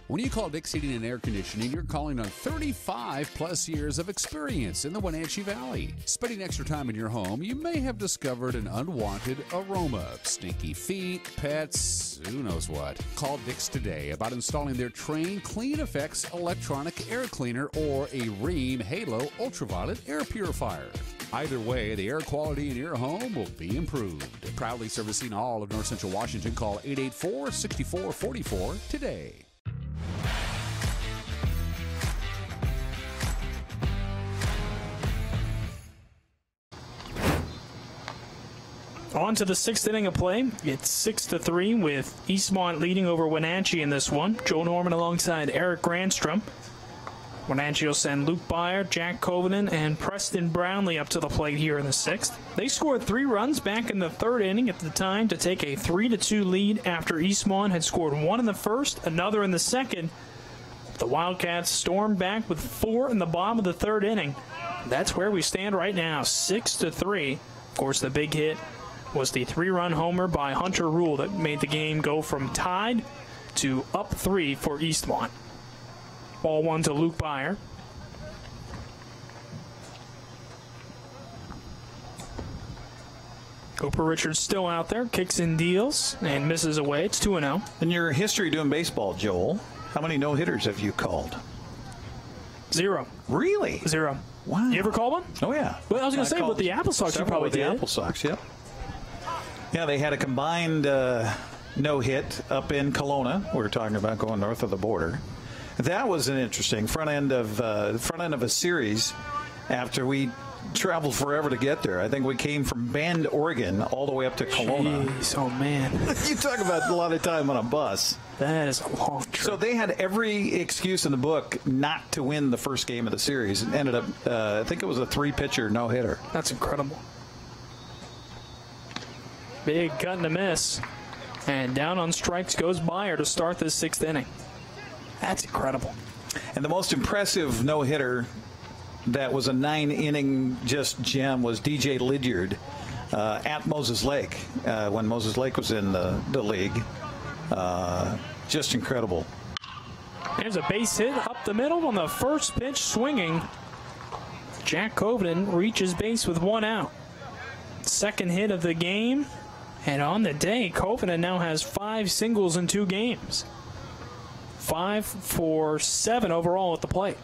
When you call Dick's Heating and Air Conditioning, you're calling on 35-plus years of experience in the Wenatchee Valley. Spending extra time in your home, you may have discovered an unwanted aroma. Stinky feet, pets, who knows what. Call Dick's today about installing their Train Clean Effects electronic air cleaner or a Rheem Halo ultraviolet air purifier. Either way, the air quality in your home will be improved. Proudly servicing all of North Central Washington, call 884-6444 today. On to the sixth inning of play. It's 6-3 with Eastmont leading over Wenatchee in this one. Joe Norman alongside Eric Granstrom. Wenatchee will send Luke Byer, Jack Covenant, and Preston Brownlee up to the plate here in the sixth. They scored 3 runs back in the third inning at the time to take a 3-2 lead after Eastmont had scored 1 in the first, another in the second. The Wildcats stormed back with 4 in the bottom of the third inning. That's where we stand right now, 6-3. Of course, the big hit was the 3-run homer by Hunter Ruhl that made the game go from tied to up 3 for Eastmont. Ball 1 to Luke Byer. Cooper Richards still out there, kicks and deals, and misses away. It's 2-0. In your history doing baseball, Joel, how many no-hitters have you called? 0. Really? 0. Wow. You ever call one? Oh, yeah. Well, I was going to say, with the Apple Sox, you probably did. did. The Apple Sox, yep. Yeah, they had a combined no-hit up in Kelowna. We were talking about going north of the border. That was an interesting front end of a series after we traveled forever to get there. I think we came from Bend, Oregon, all the way up to Kelowna. Jeez, oh, man. You talk about a lot of time on a bus. That is a long trip. So they had every excuse in the book not to win the first game of the series. It ended up, I think it was a 3-pitcher no-hitter. That's incredible. Big cut and a miss. And down on strikes goes Byer to start this 6th inning. That's incredible. And the most impressive no-hitter that was a 9-inning just gem was DJ Lydiard at Moses Lake when Moses Lake was in the league. Just incredible. There's a base hit up the middle on the first pitch swinging. Jack Covenant reaches base with 1 out. Second hit of the game. And on the day, Covenant now has 5 singles in 2 games. 5 for 7 overall at the plate.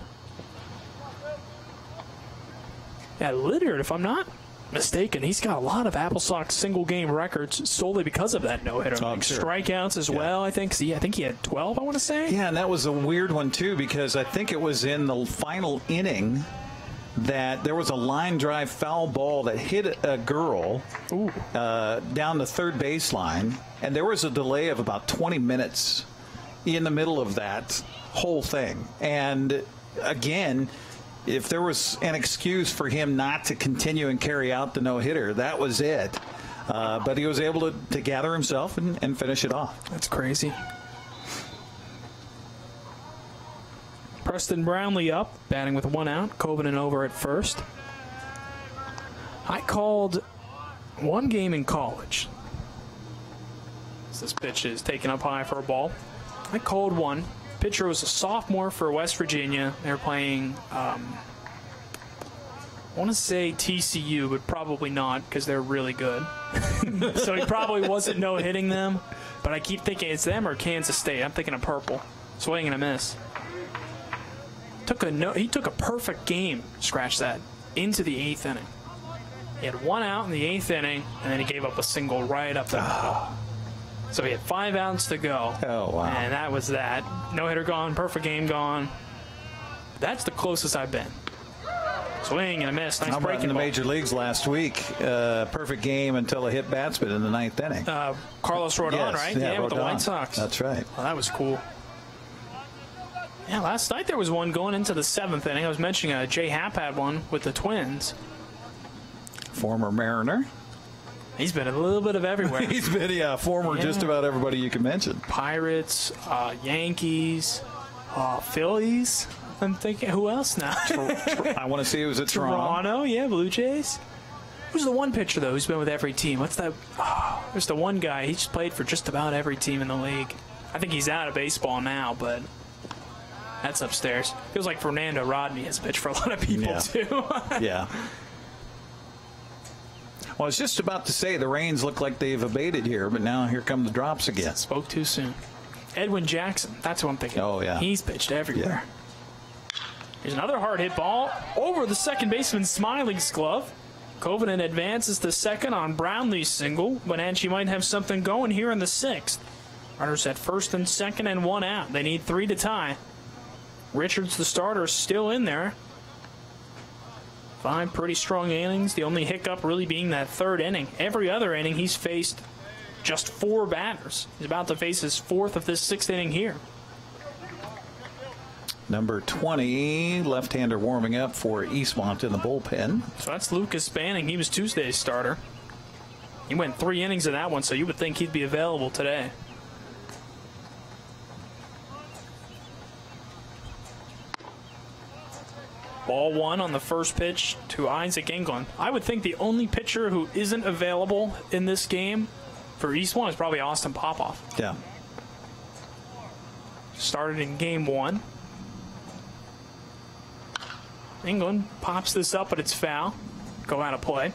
Yeah, Lydiard, if I'm not mistaken, he's got a lot of Apple Sox single game records solely because of that no-hitter. Sure. Strikeouts as well, I think. See, I think he had 12, I want to say. Yeah, and that was a weird one, too, because I think it was in the final inning that there was a line drive foul ball that hit a girl down the third baseline, and there was a delay of about 20 minutes in the middle of that whole thing. And again, if there was an excuse for him not to continue and carry out the no-hitter, that was it. But he was able to gather himself and finish it off. That's crazy. Preston Brownlee up, batting with 1 out. Covenant over at first. I called 1 game in college. This pitch is taken up high for a ball. I called 1. Pitcher was a sophomore for West Virginia. They were playing, I want to say TCU, but probably not because they're really good. So he probably wasn't no-hitting them. But I keep thinking it's them or Kansas State. I'm thinking of purple. Swing and a miss. He took a perfect game, scratch that, into the 8th inning. He had 1 out in the 8th inning, and then he gave up a single right up the middle. So he had 5 outs to go. Oh, wow. And that was that. No-hitter gone, perfect game gone. That's the closest I've been. Swing and a miss. Nice How about breaking in the ball. major leagues last week? Perfect game until a hit batsman in the 9th inning. Carlos Rodon, yes, right? Yeah, with the Rodon. White Sox. That's right. Well, that was cool. Yeah, last night there was one going into the 7th inning. I was mentioning Jay Happ had one with the Twins. Former Mariner. He's been a little bit of everywhere. He's been, former just about everybody you can mention. Pirates, Yankees, Phillies. I'm thinking, who else now? I want to see who's at Toronto. Toronto, yeah, Blue Jays. Who's the one pitcher, though, who's been with every team? What's that? Oh, there's the one guy. He's played for just about every team in the league. I think he's out of baseball now, but that's upstairs. Feels like Fernando Rodney has pitched for a lot of people, too. Yeah. Well, I was just about to say the rains look like they've abated here, but now here come the drops again. Spoke too soon. Edwin Jackson, that's what I'm thinking. Oh, yeah. He's pitched everywhere. Here's another hard hit ball over the second baseman Smiley's glove. Covenant advances to second on Brownlee's single. Wenatchee might have something going here in the 6th. Runners at first and second and one out. They need 3 to tie. Richards, the starter, still in there. 5 pretty strong innings. The only hiccup really being that 3rd inning. Every other inning he's faced just 4 batters. He's about to face his 4th of this 6th inning here. Number 20, left-hander warming up for Eastmont in the bullpen. So that's Lucas Spanning. He was Tuesday's starter. He went 3 innings in that one, so you would think he'd be available today. Ball 1 on the first pitch to Isaac England. I would think the only pitcher who isn't available in this game for Eastmont is probably Austin Popoff. Yeah. Started in game 1. England pops this up, but it's foul. Go out of play.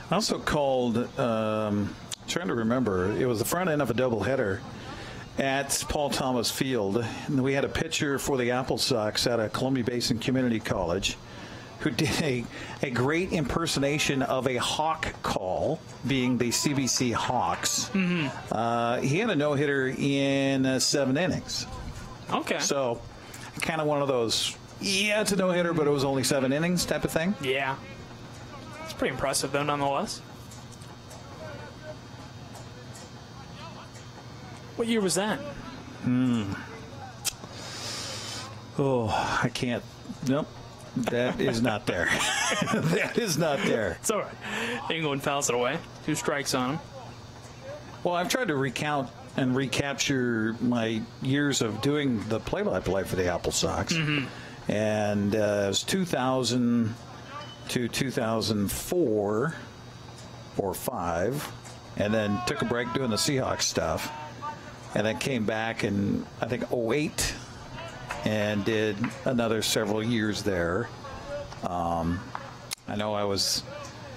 I also called, trying to remember, it was the front end of a doubleheader at Paul Thomas Field. And we had a pitcher for the Apple Sox out of Columbia Basin Community College who did a great impersonation of a hawk call, being the CBC Hawks. Mm-hmm. He had a no-hitter in 7 innings. Okay. So kind of one of those, yeah, it's a no-hitter, but it was only 7 innings type of thing. Yeah. It's pretty impressive, though, nonetheless. What year was that? Oh, I can't. Nope. That is not there. That is not there. It's all right. England fouls it away. 2 strikes on him. Well, I've tried to recount and recapture my years of doing the play-by-play for the Apple Sox. Mm-hmm. And it was 2000 to 2004 or 5, and then took a break doing the Seahawks stuff. And then came back in, I think, 2008 and did another several years there. I know I was,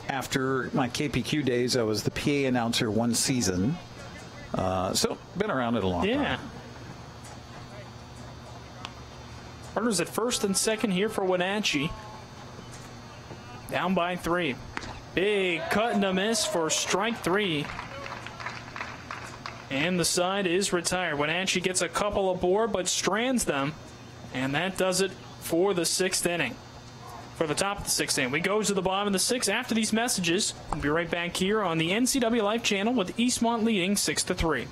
after my KPQ days, I was the PA announcer 1 season. So, been around it a long time. Runners at first and second here for Wenatchee. Down by 3. Big cut and a miss for strike 3. And the side is retired. Wenatchee gets a couple aboard, but strands them. And that does it for the 6th inning. For the top of the 6th inning. We go to the bottom of the 6th after these messages. We'll be right back here on the NCWLIFE Channel with Eastmont leading 6-3.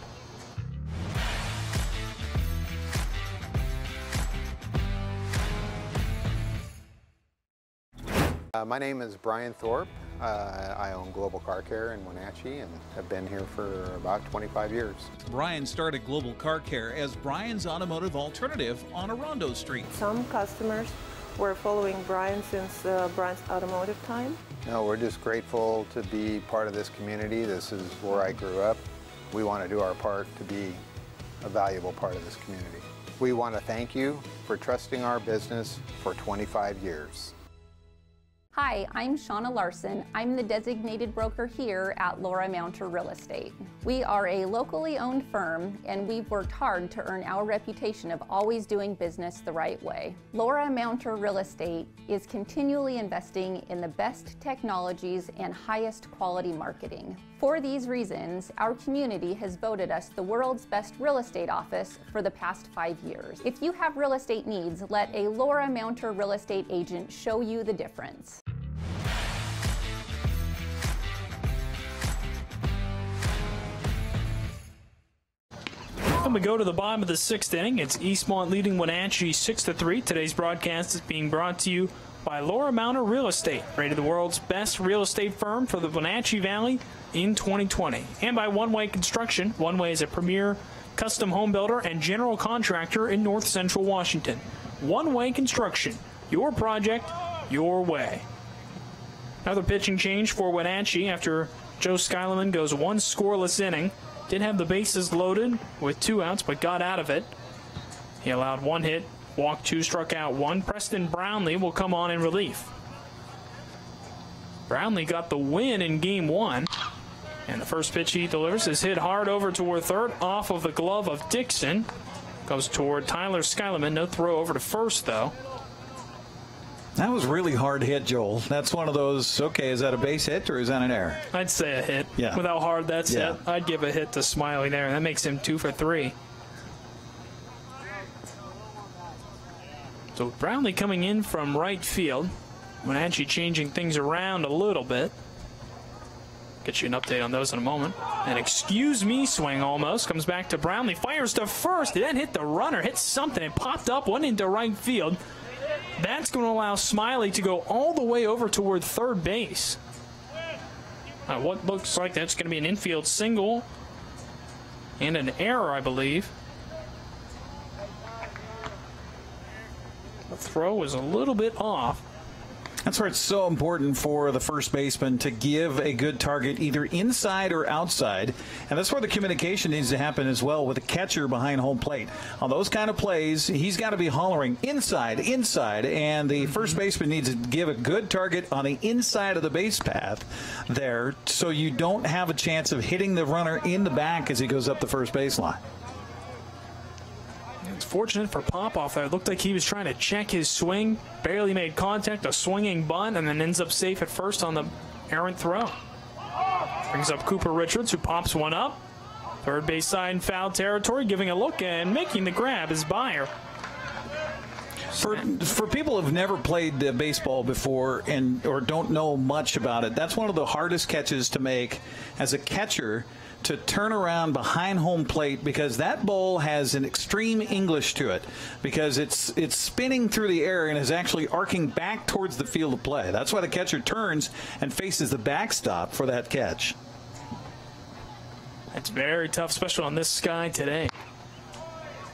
My name is Brian Thorpe. I own Global Car Care in Wenatchee and have been here for about 25 years. Brian started Global Car Care as Brian's automotive alternative on Orondo Street. Some customers were following Brian since Brian's automotive time. No, we're just grateful to be part of this community. This is where I grew up. We want to do our part to be a valuable part of this community. We want to thank you for trusting our business for 25 years. Hi, I'm Shauna Larson. I'm the designated broker here at Laura Mounter Real Estate. We are a locally owned firm, and we've worked hard to earn our reputation of always doing business the right way. Laura Mounter Real Estate is continually investing in the best technologies and highest quality marketing. For these reasons, our community has voted us the world's best real estate office for the past 5 years. If you have real estate needs, let a Laura Mounter Real Estate agent show you the difference. 7, we go to the bottom of the 6th inning. It's Eastmont leading Wenatchee 6-3. Today's broadcast is being brought to you by Laura Mounter Real Estate, rated the world's best real estate firm for the Wenatchee Valley in 2020. And by One Way Construction. One Way is a premier custom home builder and general contractor in north central Washington. One Way Construction, your project, your way. Another pitching change for Wenatchee after Joe Skyleman goes one scoreless inning. Did have the bases loaded with 2 outs, but got out of it. He allowed 1 hit, walked 2, struck out 1. Preston Brownlee will come on in relief. Brownlee got the win in Game 1. And the first pitch he delivers is hit hard over toward third, off of the glove of Dixon. Goes toward Tyler Skyleman. No throw over to first, though. That was really hard hit, Joel. That's one of those, okay, is that a base hit or is that an error? I'd say a hit. Yeah. With how hard that's hit, I'd give a hit to Smiley there. That makes him 2 for 3. So Brownlee coming in from right field. Wenatchee changing things around a little bit. Get you an update on those in a moment. An excuse me swing almost. Comes back to Brownlee. Fires to first. It then hit the runner. Hit something. It popped up. Went into right field. That's going to allow Smiley to go all the way over toward third base. What looks like that's going to be an infield single. And an error, I believe. The throw was a little bit off. That's where it's so important for the first baseman to give a good target either inside or outside. And that's where the communication needs to happen as well with the catcher behind home plate. On those kind of plays, he's got to be hollering inside, inside. And the first baseman needs to give a good target on the inside of the base path there so you don't have a chance of hitting the runner in the back as he goes up the first baseline. It's fortunate for Popoff there. It looked like he was trying to check his swing. Barely made contact, a swinging bunt, and then ends up safe at first on the errant throw. Brings up Cooper Richards, who pops one up. Third base side in foul territory, giving a look and making the grab is Byer. For people who've never played baseball before or don't know much about it, that's one of the hardest catches to make as a catcher, to turn around behind home plate, because that ball has an extreme English to it, because it's spinning through the air and is actually arcing back towards the field of play. That's why the catcher turns and faces the backstop for that catch. It's very tough, especially on this sky today.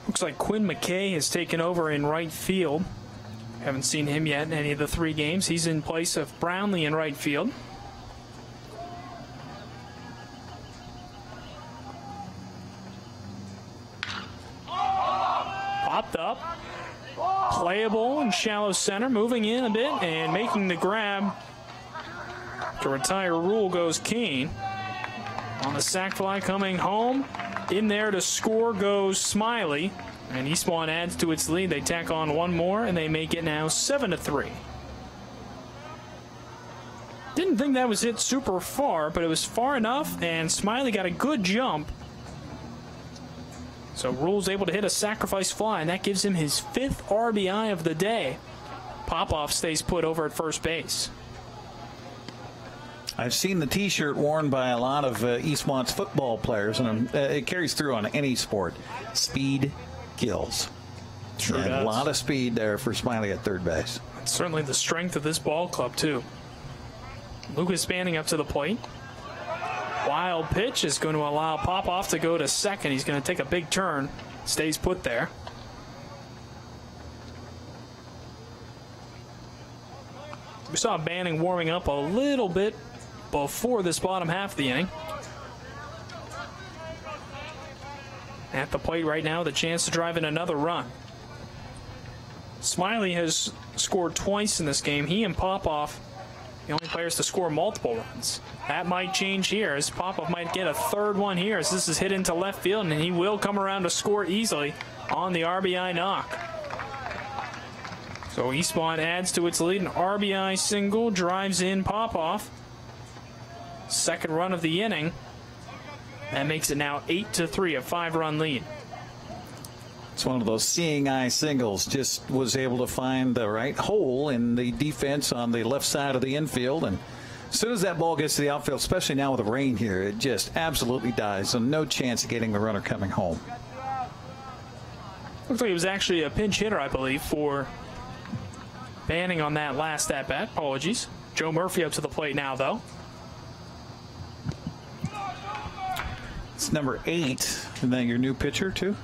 Looks like Quinn McKay has taken over in right field. Haven't seen him yet in any of the 3 games. He's in place of Brownlee in right field. Popped up, playable in shallow center, moving in a bit and making the grab. To retire Ruhl goes Kane. On the sac fly coming home, in there to score goes Smiley. And Eastmont adds to its lead. They tack on 1 more and they make it now 7-3. Didn't think that was hit super far, but it was far enough, and Smiley got a good jump. So Ruhl's able to hit a sacrifice fly, and that gives him his 5th RBI of the day. Popoff stays put over at first base. I've seen the T-shirt worn by a lot of Eastmont's football players, and it carries through on any sport. Speed kills. Sure and does. A lot of speed there for Smiley at third base. It's certainly the strength of this ball club, too. Lucas Banning up to the plate. Wild pitch is going to allow Popoff to go to second. He's going to take a big turn. Stays put there. We saw Banning warming up a little bit before this bottom half of the inning. At the plate right now, the chance to drive in another run. Smiley has scored twice in this game. He and Popoff, the only players to score multiple runs. That might change here, as Popoff might get a 3rd one here, as this is hit into left field, and he will come around to score easily on the RBI knock. So Eastmont adds to its lead. An RBI single drives in Popoff. 2nd run of the inning. That makes it now 8-3, a 5-run lead. It's one of those seeing eye singles. Just was able to find the right hole in the defense on the left side of the infield, and as soon as that ball gets to the outfield, especially now with the rain here, it just absolutely dies. So no chance of getting the runner coming home. Looks like it was actually a pinch hitter, I believe, for Banning on that last at-bat. Apologies. Joe Murphy up to the plate now, though. It's number 8. Isn't that your new pitcher, too?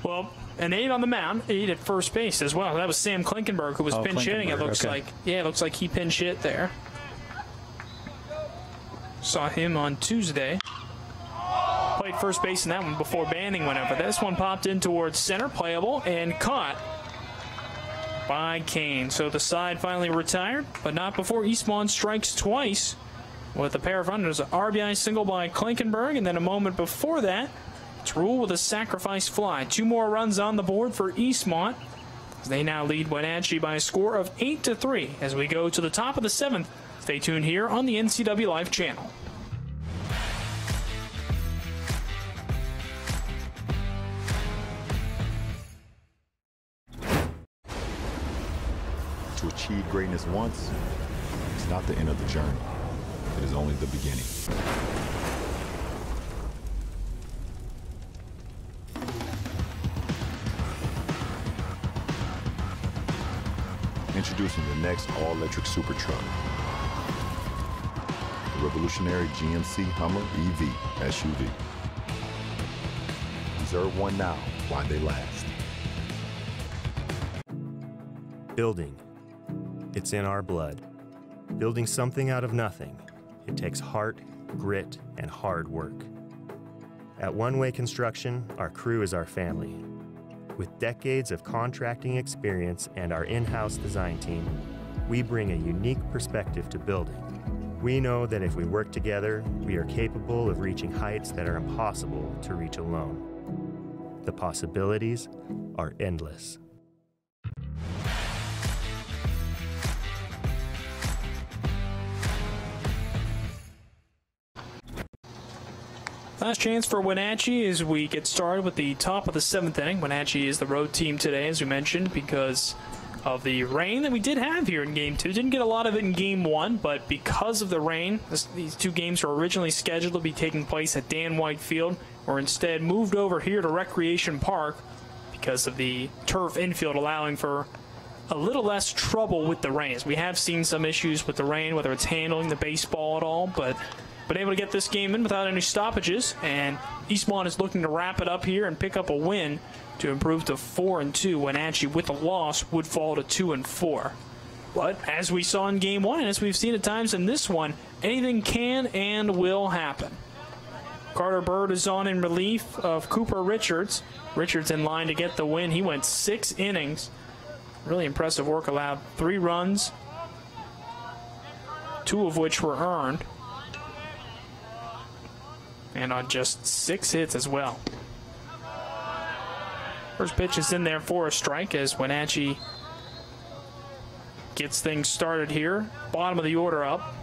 Well, an 8 on the mound, 8 at first base as well. That was Sam Klinkenberg, who was pinch hitting. It looks like. Yeah, it looks like he pinch hit there. Saw him on Tuesday. Played first base in that one before Banning went over. This one popped in towards center, playable, and caught by Kane. So the side finally retired, but not before Eastmont strikes twice with a pair of runners. An RBI single by Klinkenberg, and then a moment before that, it's Ruhl with a sacrifice fly. 2 more runs on the board for Eastmont. They now lead Wenatchee by a score of 8-3 as we go to the top of the 7th. Stay tuned here on the NCWLIFE Channel. To achieve greatness once, it's not the end of the journey. It is only the beginning. Introducing the next all-electric super truck. The revolutionary GMC Hummer EV SUV. Reserve one now while they last. Building. It's in our blood. Building something out of nothing. It takes heart, grit, and hard work. At One Way Construction, our crew is our family. With decades of contracting experience and our in-house design team, we bring a unique perspective to building. We know that if we work together, we are capable of reaching heights that are impossible to reach alone. The possibilities are endless. Last chance for Wenatchee as we get started with the top of the 7th inning. Wenatchee is the road team today, as we mentioned, because of the rain that we did have here in Game 2. Didn't get a lot of it in Game 1, but because of the rain, these 2 games were originally scheduled to be taking place at Dan White Field, were instead moved over here to Recreation Park because of the turf infield allowing for a little less trouble with the rain. We have seen some issues with the rain, whether it's handling the baseball at all, but been able to get this game in without any stoppages, and Eastmont is looking to wrap it up here and pick up a win to improve to 4-2. Wenatchee, with a loss, would fall to 2-4. But as we saw in Game 1, and as we've seen at times in this one, anything can and will happen. Carter Bird is on in relief of Cooper Richards. Richards in line to get the win. He went 6 innings. Really impressive work, allowed 3 runs, 2 of which were earned, and on just 6 hits as well. First pitch is in there for a strike as Wenatchee gets things started here. Bottom of the order up.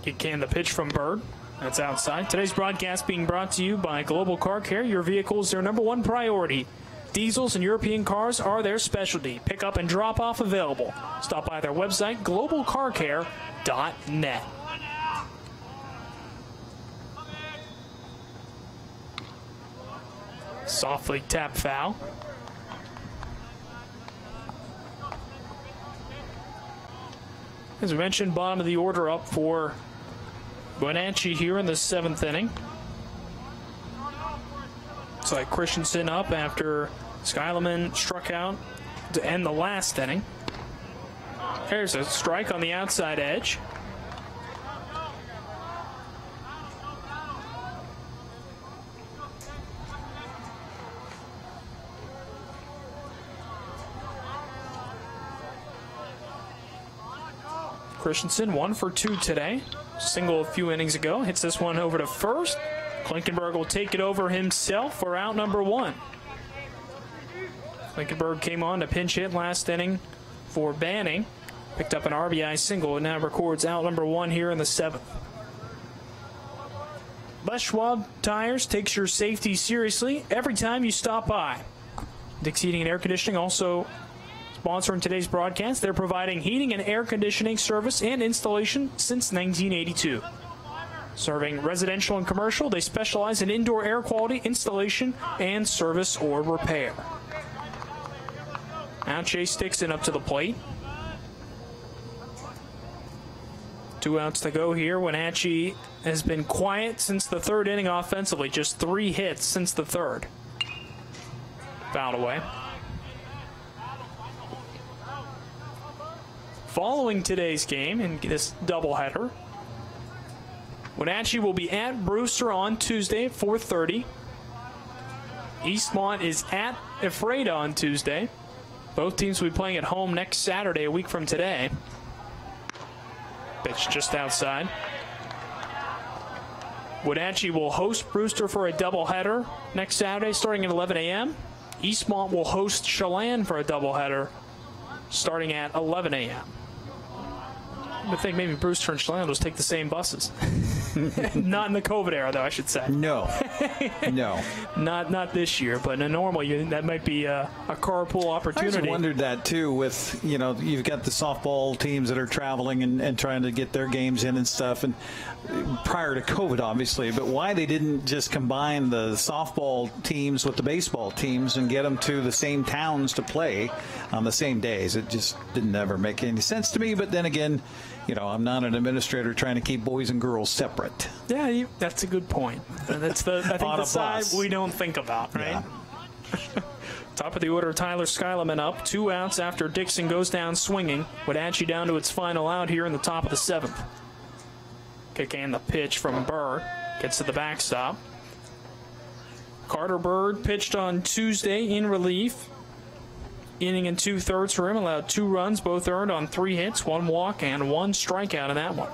Get can the pitch from Bird. That's outside. Today's broadcast being brought to you by Global Car Care. Your vehicle is their #1 priority. Diesels and European cars are their specialty. Pick up and drop off available. Stop by their website, globalcarcare.net. Softly tap foul. As we mentioned, bottom of the order up for Wenatchee here in the 7th inning. It's like Christensen up after Skyleman struck out to end the last inning. There's a strike on the outside edge. Christensen 1 for 2 today. Single a few innings ago. Hits this one over to first. Klinkenberg will take it over himself for out #1. Klinkenberg came on to pinch hit last inning for Banning. Picked up an RBI single and now records out #1 here in the 7th. Les Schwab Tires takes your safety seriously every time you stop by. Dick's Heating and Air Conditioning also sponsoring today's broadcast. They're providing heating and air conditioning service and installation since 1982. Serving residential and commercial, they specialize in indoor air quality, installation, and service or repair. Now Chase Dixon up to the plate. 2 outs to go here. Wenatchee has been quiet since the third inning offensively. Just 3 hits since the third. Fouled away. Following today's game in this doubleheader, Wenatchee will be at Brewster on Tuesday at 4:30. Eastmont is at Ephrata on Tuesday. Both teams will be playing at home next Saturday, a week from today. Pitch just outside. Wenatchee will host Brewster for a doubleheader next Saturday starting at 11 a.m. Eastmont will host Chelan for a doubleheader starting at 11 a.m. I would think maybe Brewster and Chelan will just take the same buses. Not in the COVID era, though, I should say. No. No. Not this year, but in a normal year, that might be a carpool opportunity. I just wondered that, too, with, you've got the softball teams that are traveling and trying to get their games in and stuff, and prior to COVID, obviously, but why they didn't just combine the softball teams with the baseball teams and get them to the same towns to play on the same days. It just didn't ever make any sense to me, but then again, I'm not an administrator trying to keep boys and girls separate. Yeah, that's a good point. That's I think the side we don't think about, right? Yeah. Top of the order, Tyler Skyleman up. 2 outs after Dixon goes down swinging. Wenatchee down to its final out here in the top of the 7th. Kick and the pitch from Bird. Gets to the backstop. Carter Bird pitched on Tuesday in relief. Inning and 2/3 for him, allowed 2 runs, both earned on 3 hits, 1 walk, and 1 strikeout in that one.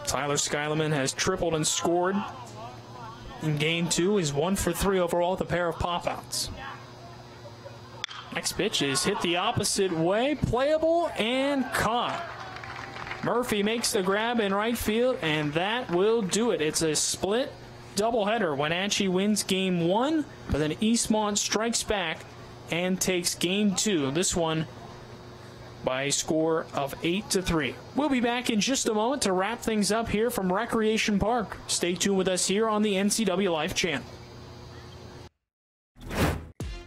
Tyler Skyleman has tripled and scored in game 2. He's 1 for 3 overall with a pair of pop-outs. Next pitch is hit the opposite way, playable and caught. Murphy makes the grab in right field, and that will do it. It's a split doubleheader. Wenatchee wins game 1, but then Eastmont strikes back and takes game 2. This one by a score of 8-3. We'll be back in just a moment to wrap things up here from Recreation Park. Stay tuned with us here on the NCWLIFE Channel.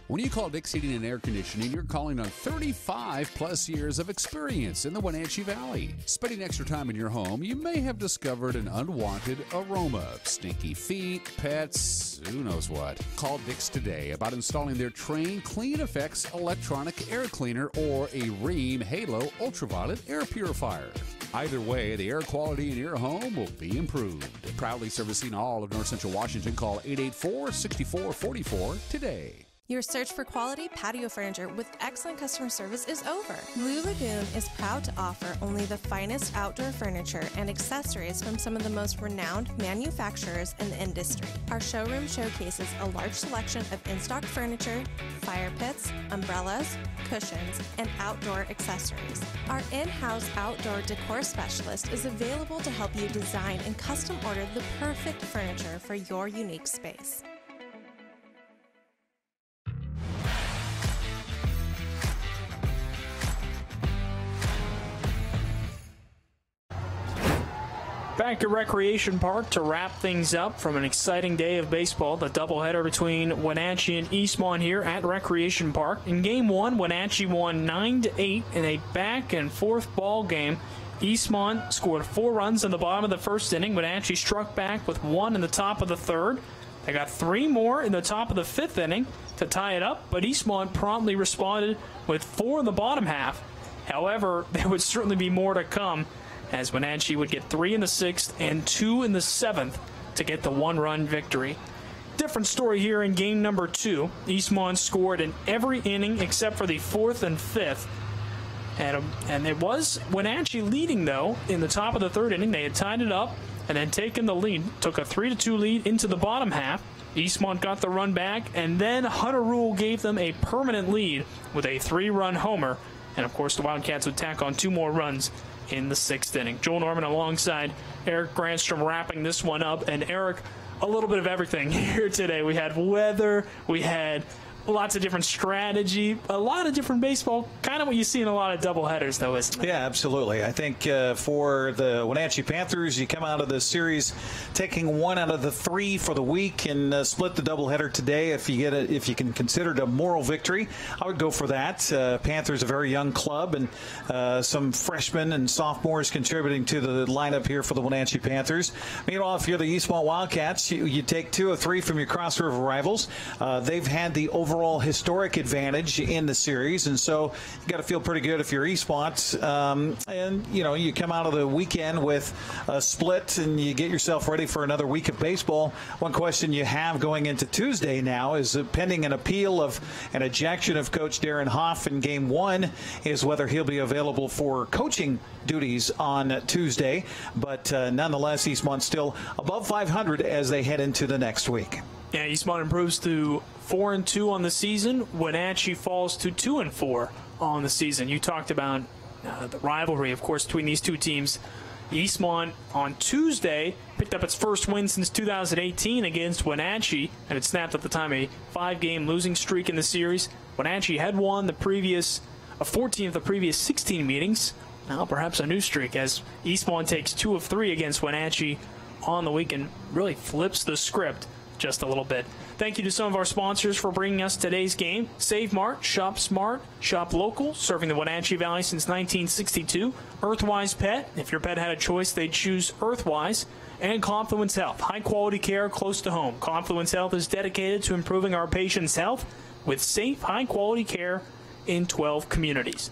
When you call Dick's Heating and Air Conditioning, you're calling on 35-plus years of experience in the Wenatchee Valley. Spending extra time in your home, you may have discovered an unwanted aroma. Stinky feet, pets, who knows what. Call Dick's today about installing their Train Clean Effects electronic air cleaner or a Rheem Halo ultraviolet air purifier. Either way, the air quality in your home will be improved. Proudly servicing all of North Central Washington, call 884-6444 today. Your search for quality patio furniture with excellent customer service is over. Blue Lagoon is proud to offer only the finest outdoor furniture and accessories from some of the most renowned manufacturers in the industry. Our showroom showcases a large selection of in-stock furniture, fire pits, umbrellas, cushions, and outdoor accessories. Our in-house outdoor decor specialist is available to help you design and custom order the perfect furniture for your unique space. Back to Recreation Park to wrap things up from an exciting day of baseball. The doubleheader between Wenatchee and Eastmont here at Recreation Park. In Game 1, Wenatchee won 9-8 in a back-and-forth ball game. Eastmont scored 4 runs in the bottom of the first inning. Wenatchee struck back with 1 in the top of the third. They got 3 more in the top of the 5th inning to tie it up, but Eastmont promptly responded with 4 in the bottom half. However, there would certainly be more to come, as Wenatchee would get 3 in the 6th and 2 in the 7th to get the 1-run victory. Different story here in game number 2. Eastmont scored in every inning except for the 4th and 5th. And it was Wenatchee leading, though, in the top of the 3rd inning. They had tied it up and then taken the lead. Took a 3-2 lead into the bottom half. Eastmont got the run back, and then Hunter Ruhl gave them a permanent lead with a 3-run homer. And, of course, the Wildcats would tack on 2 more runs in the 6th inning. Joel Norman alongside Eric Granstrom wrapping this one up. And Eric, a little bit of everything here today. We had weather, we had Lots of different strategy, a lot of different baseball, kind of what you see in a lot of doubleheaders, though, isn't it? Yeah, absolutely. I think for the Wenatchee Panthers, you come out of the series taking 1 out of the 3 for the week and split the doubleheader today. If you can consider it a moral victory, I would go for that. Panthers, a very young club, and some freshmen and sophomores contributing to the lineup here for the Wenatchee Panthers. Meanwhile, if you're the Eastmont Wildcats, you take 2 of 3 from your Cross River rivals. They've had the overall historic advantage in the series, and so you got to feel pretty good if you're Eastmont. And you come out of the weekend with a split, and you get yourself ready for another week of baseball. One question you have going into Tuesday now is pending an appeal of an ejection of Coach Darren Hoff in Game 1, is whether he'll be available for coaching duties on Tuesday. But nonetheless, Eastmont still above 500 as they head into the next week. Yeah, Eastmont improves to 4-2 on the season. Wenatchee falls to 2-4 on the season. You talked about the rivalry, of course, between these two teams. Eastmont on Tuesday picked up its first win since 2018 against Wenatchee, and it snapped at the time a 5-game losing streak in the series. Wenatchee had won the previous 14 of the previous 16 meetings. Now perhaps a new streak as Eastmont takes 2 of 3 against Wenatchee on the weekend. Really flips the script just a little bit. Thank you to some of our sponsors for bringing us today's game. Save Mart, Shop Smart, Shop Local, serving the Wenatchee Valley since 1962. Earthwise Pet, if your pet had a choice, they'd choose Earthwise. And Confluence Health, high-quality care close to home. Confluence Health is dedicated to improving our patients' health with safe, high-quality care in 12 communities.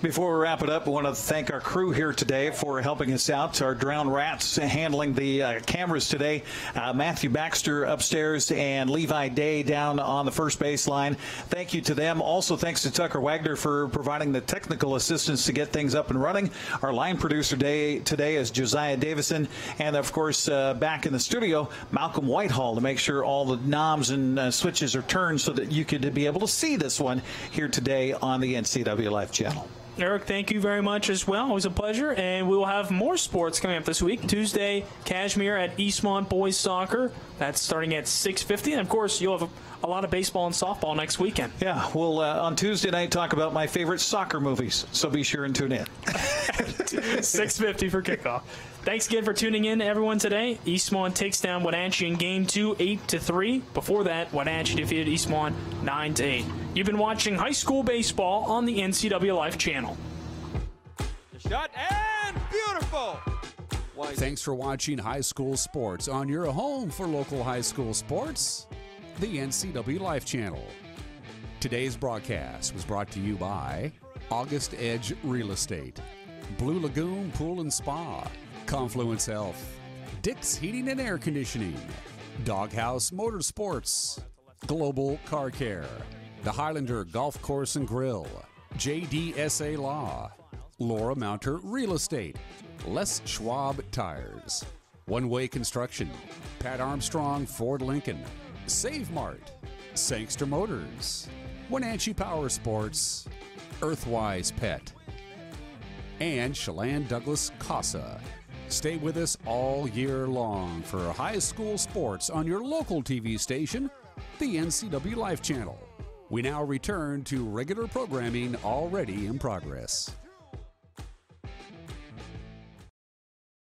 Before we wrap it up, I want to thank our crew here today for helping us out. Our drowned rats handling the cameras today. Matthew Baxter upstairs and Levi Day down on the first baseline. Thank you to them. Also, thanks to Tucker Wagner for providing the technical assistance to get things up and running. Our line producer today is Josiah Davison. And, of course, back in the studio, Malcolm Whitehall to make sure all the knobs and switches are turned so that you could be able to see this one here today on the NCWLIFE Channel. Eric, thank you very much as well. Always a pleasure. And we will have more sports coming up this week. Tuesday, Cashmere at Eastmont Boys Soccer. That's starting at 6:50. And, of course, you'll have a lot of baseball and softball next weekend. Yeah, we'll on Tuesday night talk about my favorite soccer movies. So be sure and tune in. 6:50 for kickoff. Thanks again for tuning in, everyone, today. Eastmont takes down Wenatchee in Game 2, 8-3. Before that, Wenatchee defeated Eastmont 9-8. You've been watching high school baseball on the NCWLIFE Channel. Shot and beautiful. Thanks for watching high school sports on your home for local high school sports, the NCWLIFE Channel. Today's broadcast was brought to you by August Edge Real Estate, Blue Lagoon Pool and Spa, Confluence Health, Dick's Heating and Air Conditioning, Doghouse Motorsports, Global Car Care, the Highlander Golf Course and Grill, JDSA Law, Laura Mounter Real Estate, Les Schwab Tires, One Way Construction, Pat Armstrong Ford Lincoln, Save Mart, Sangster Motors, Wenatchee Power Sports, Earthwise Pet, and Chelan Douglas Casa. Stay with us all year long for high school sports on your local TV station, the NCWLIFE Channel. We now return to regular programming already in progress.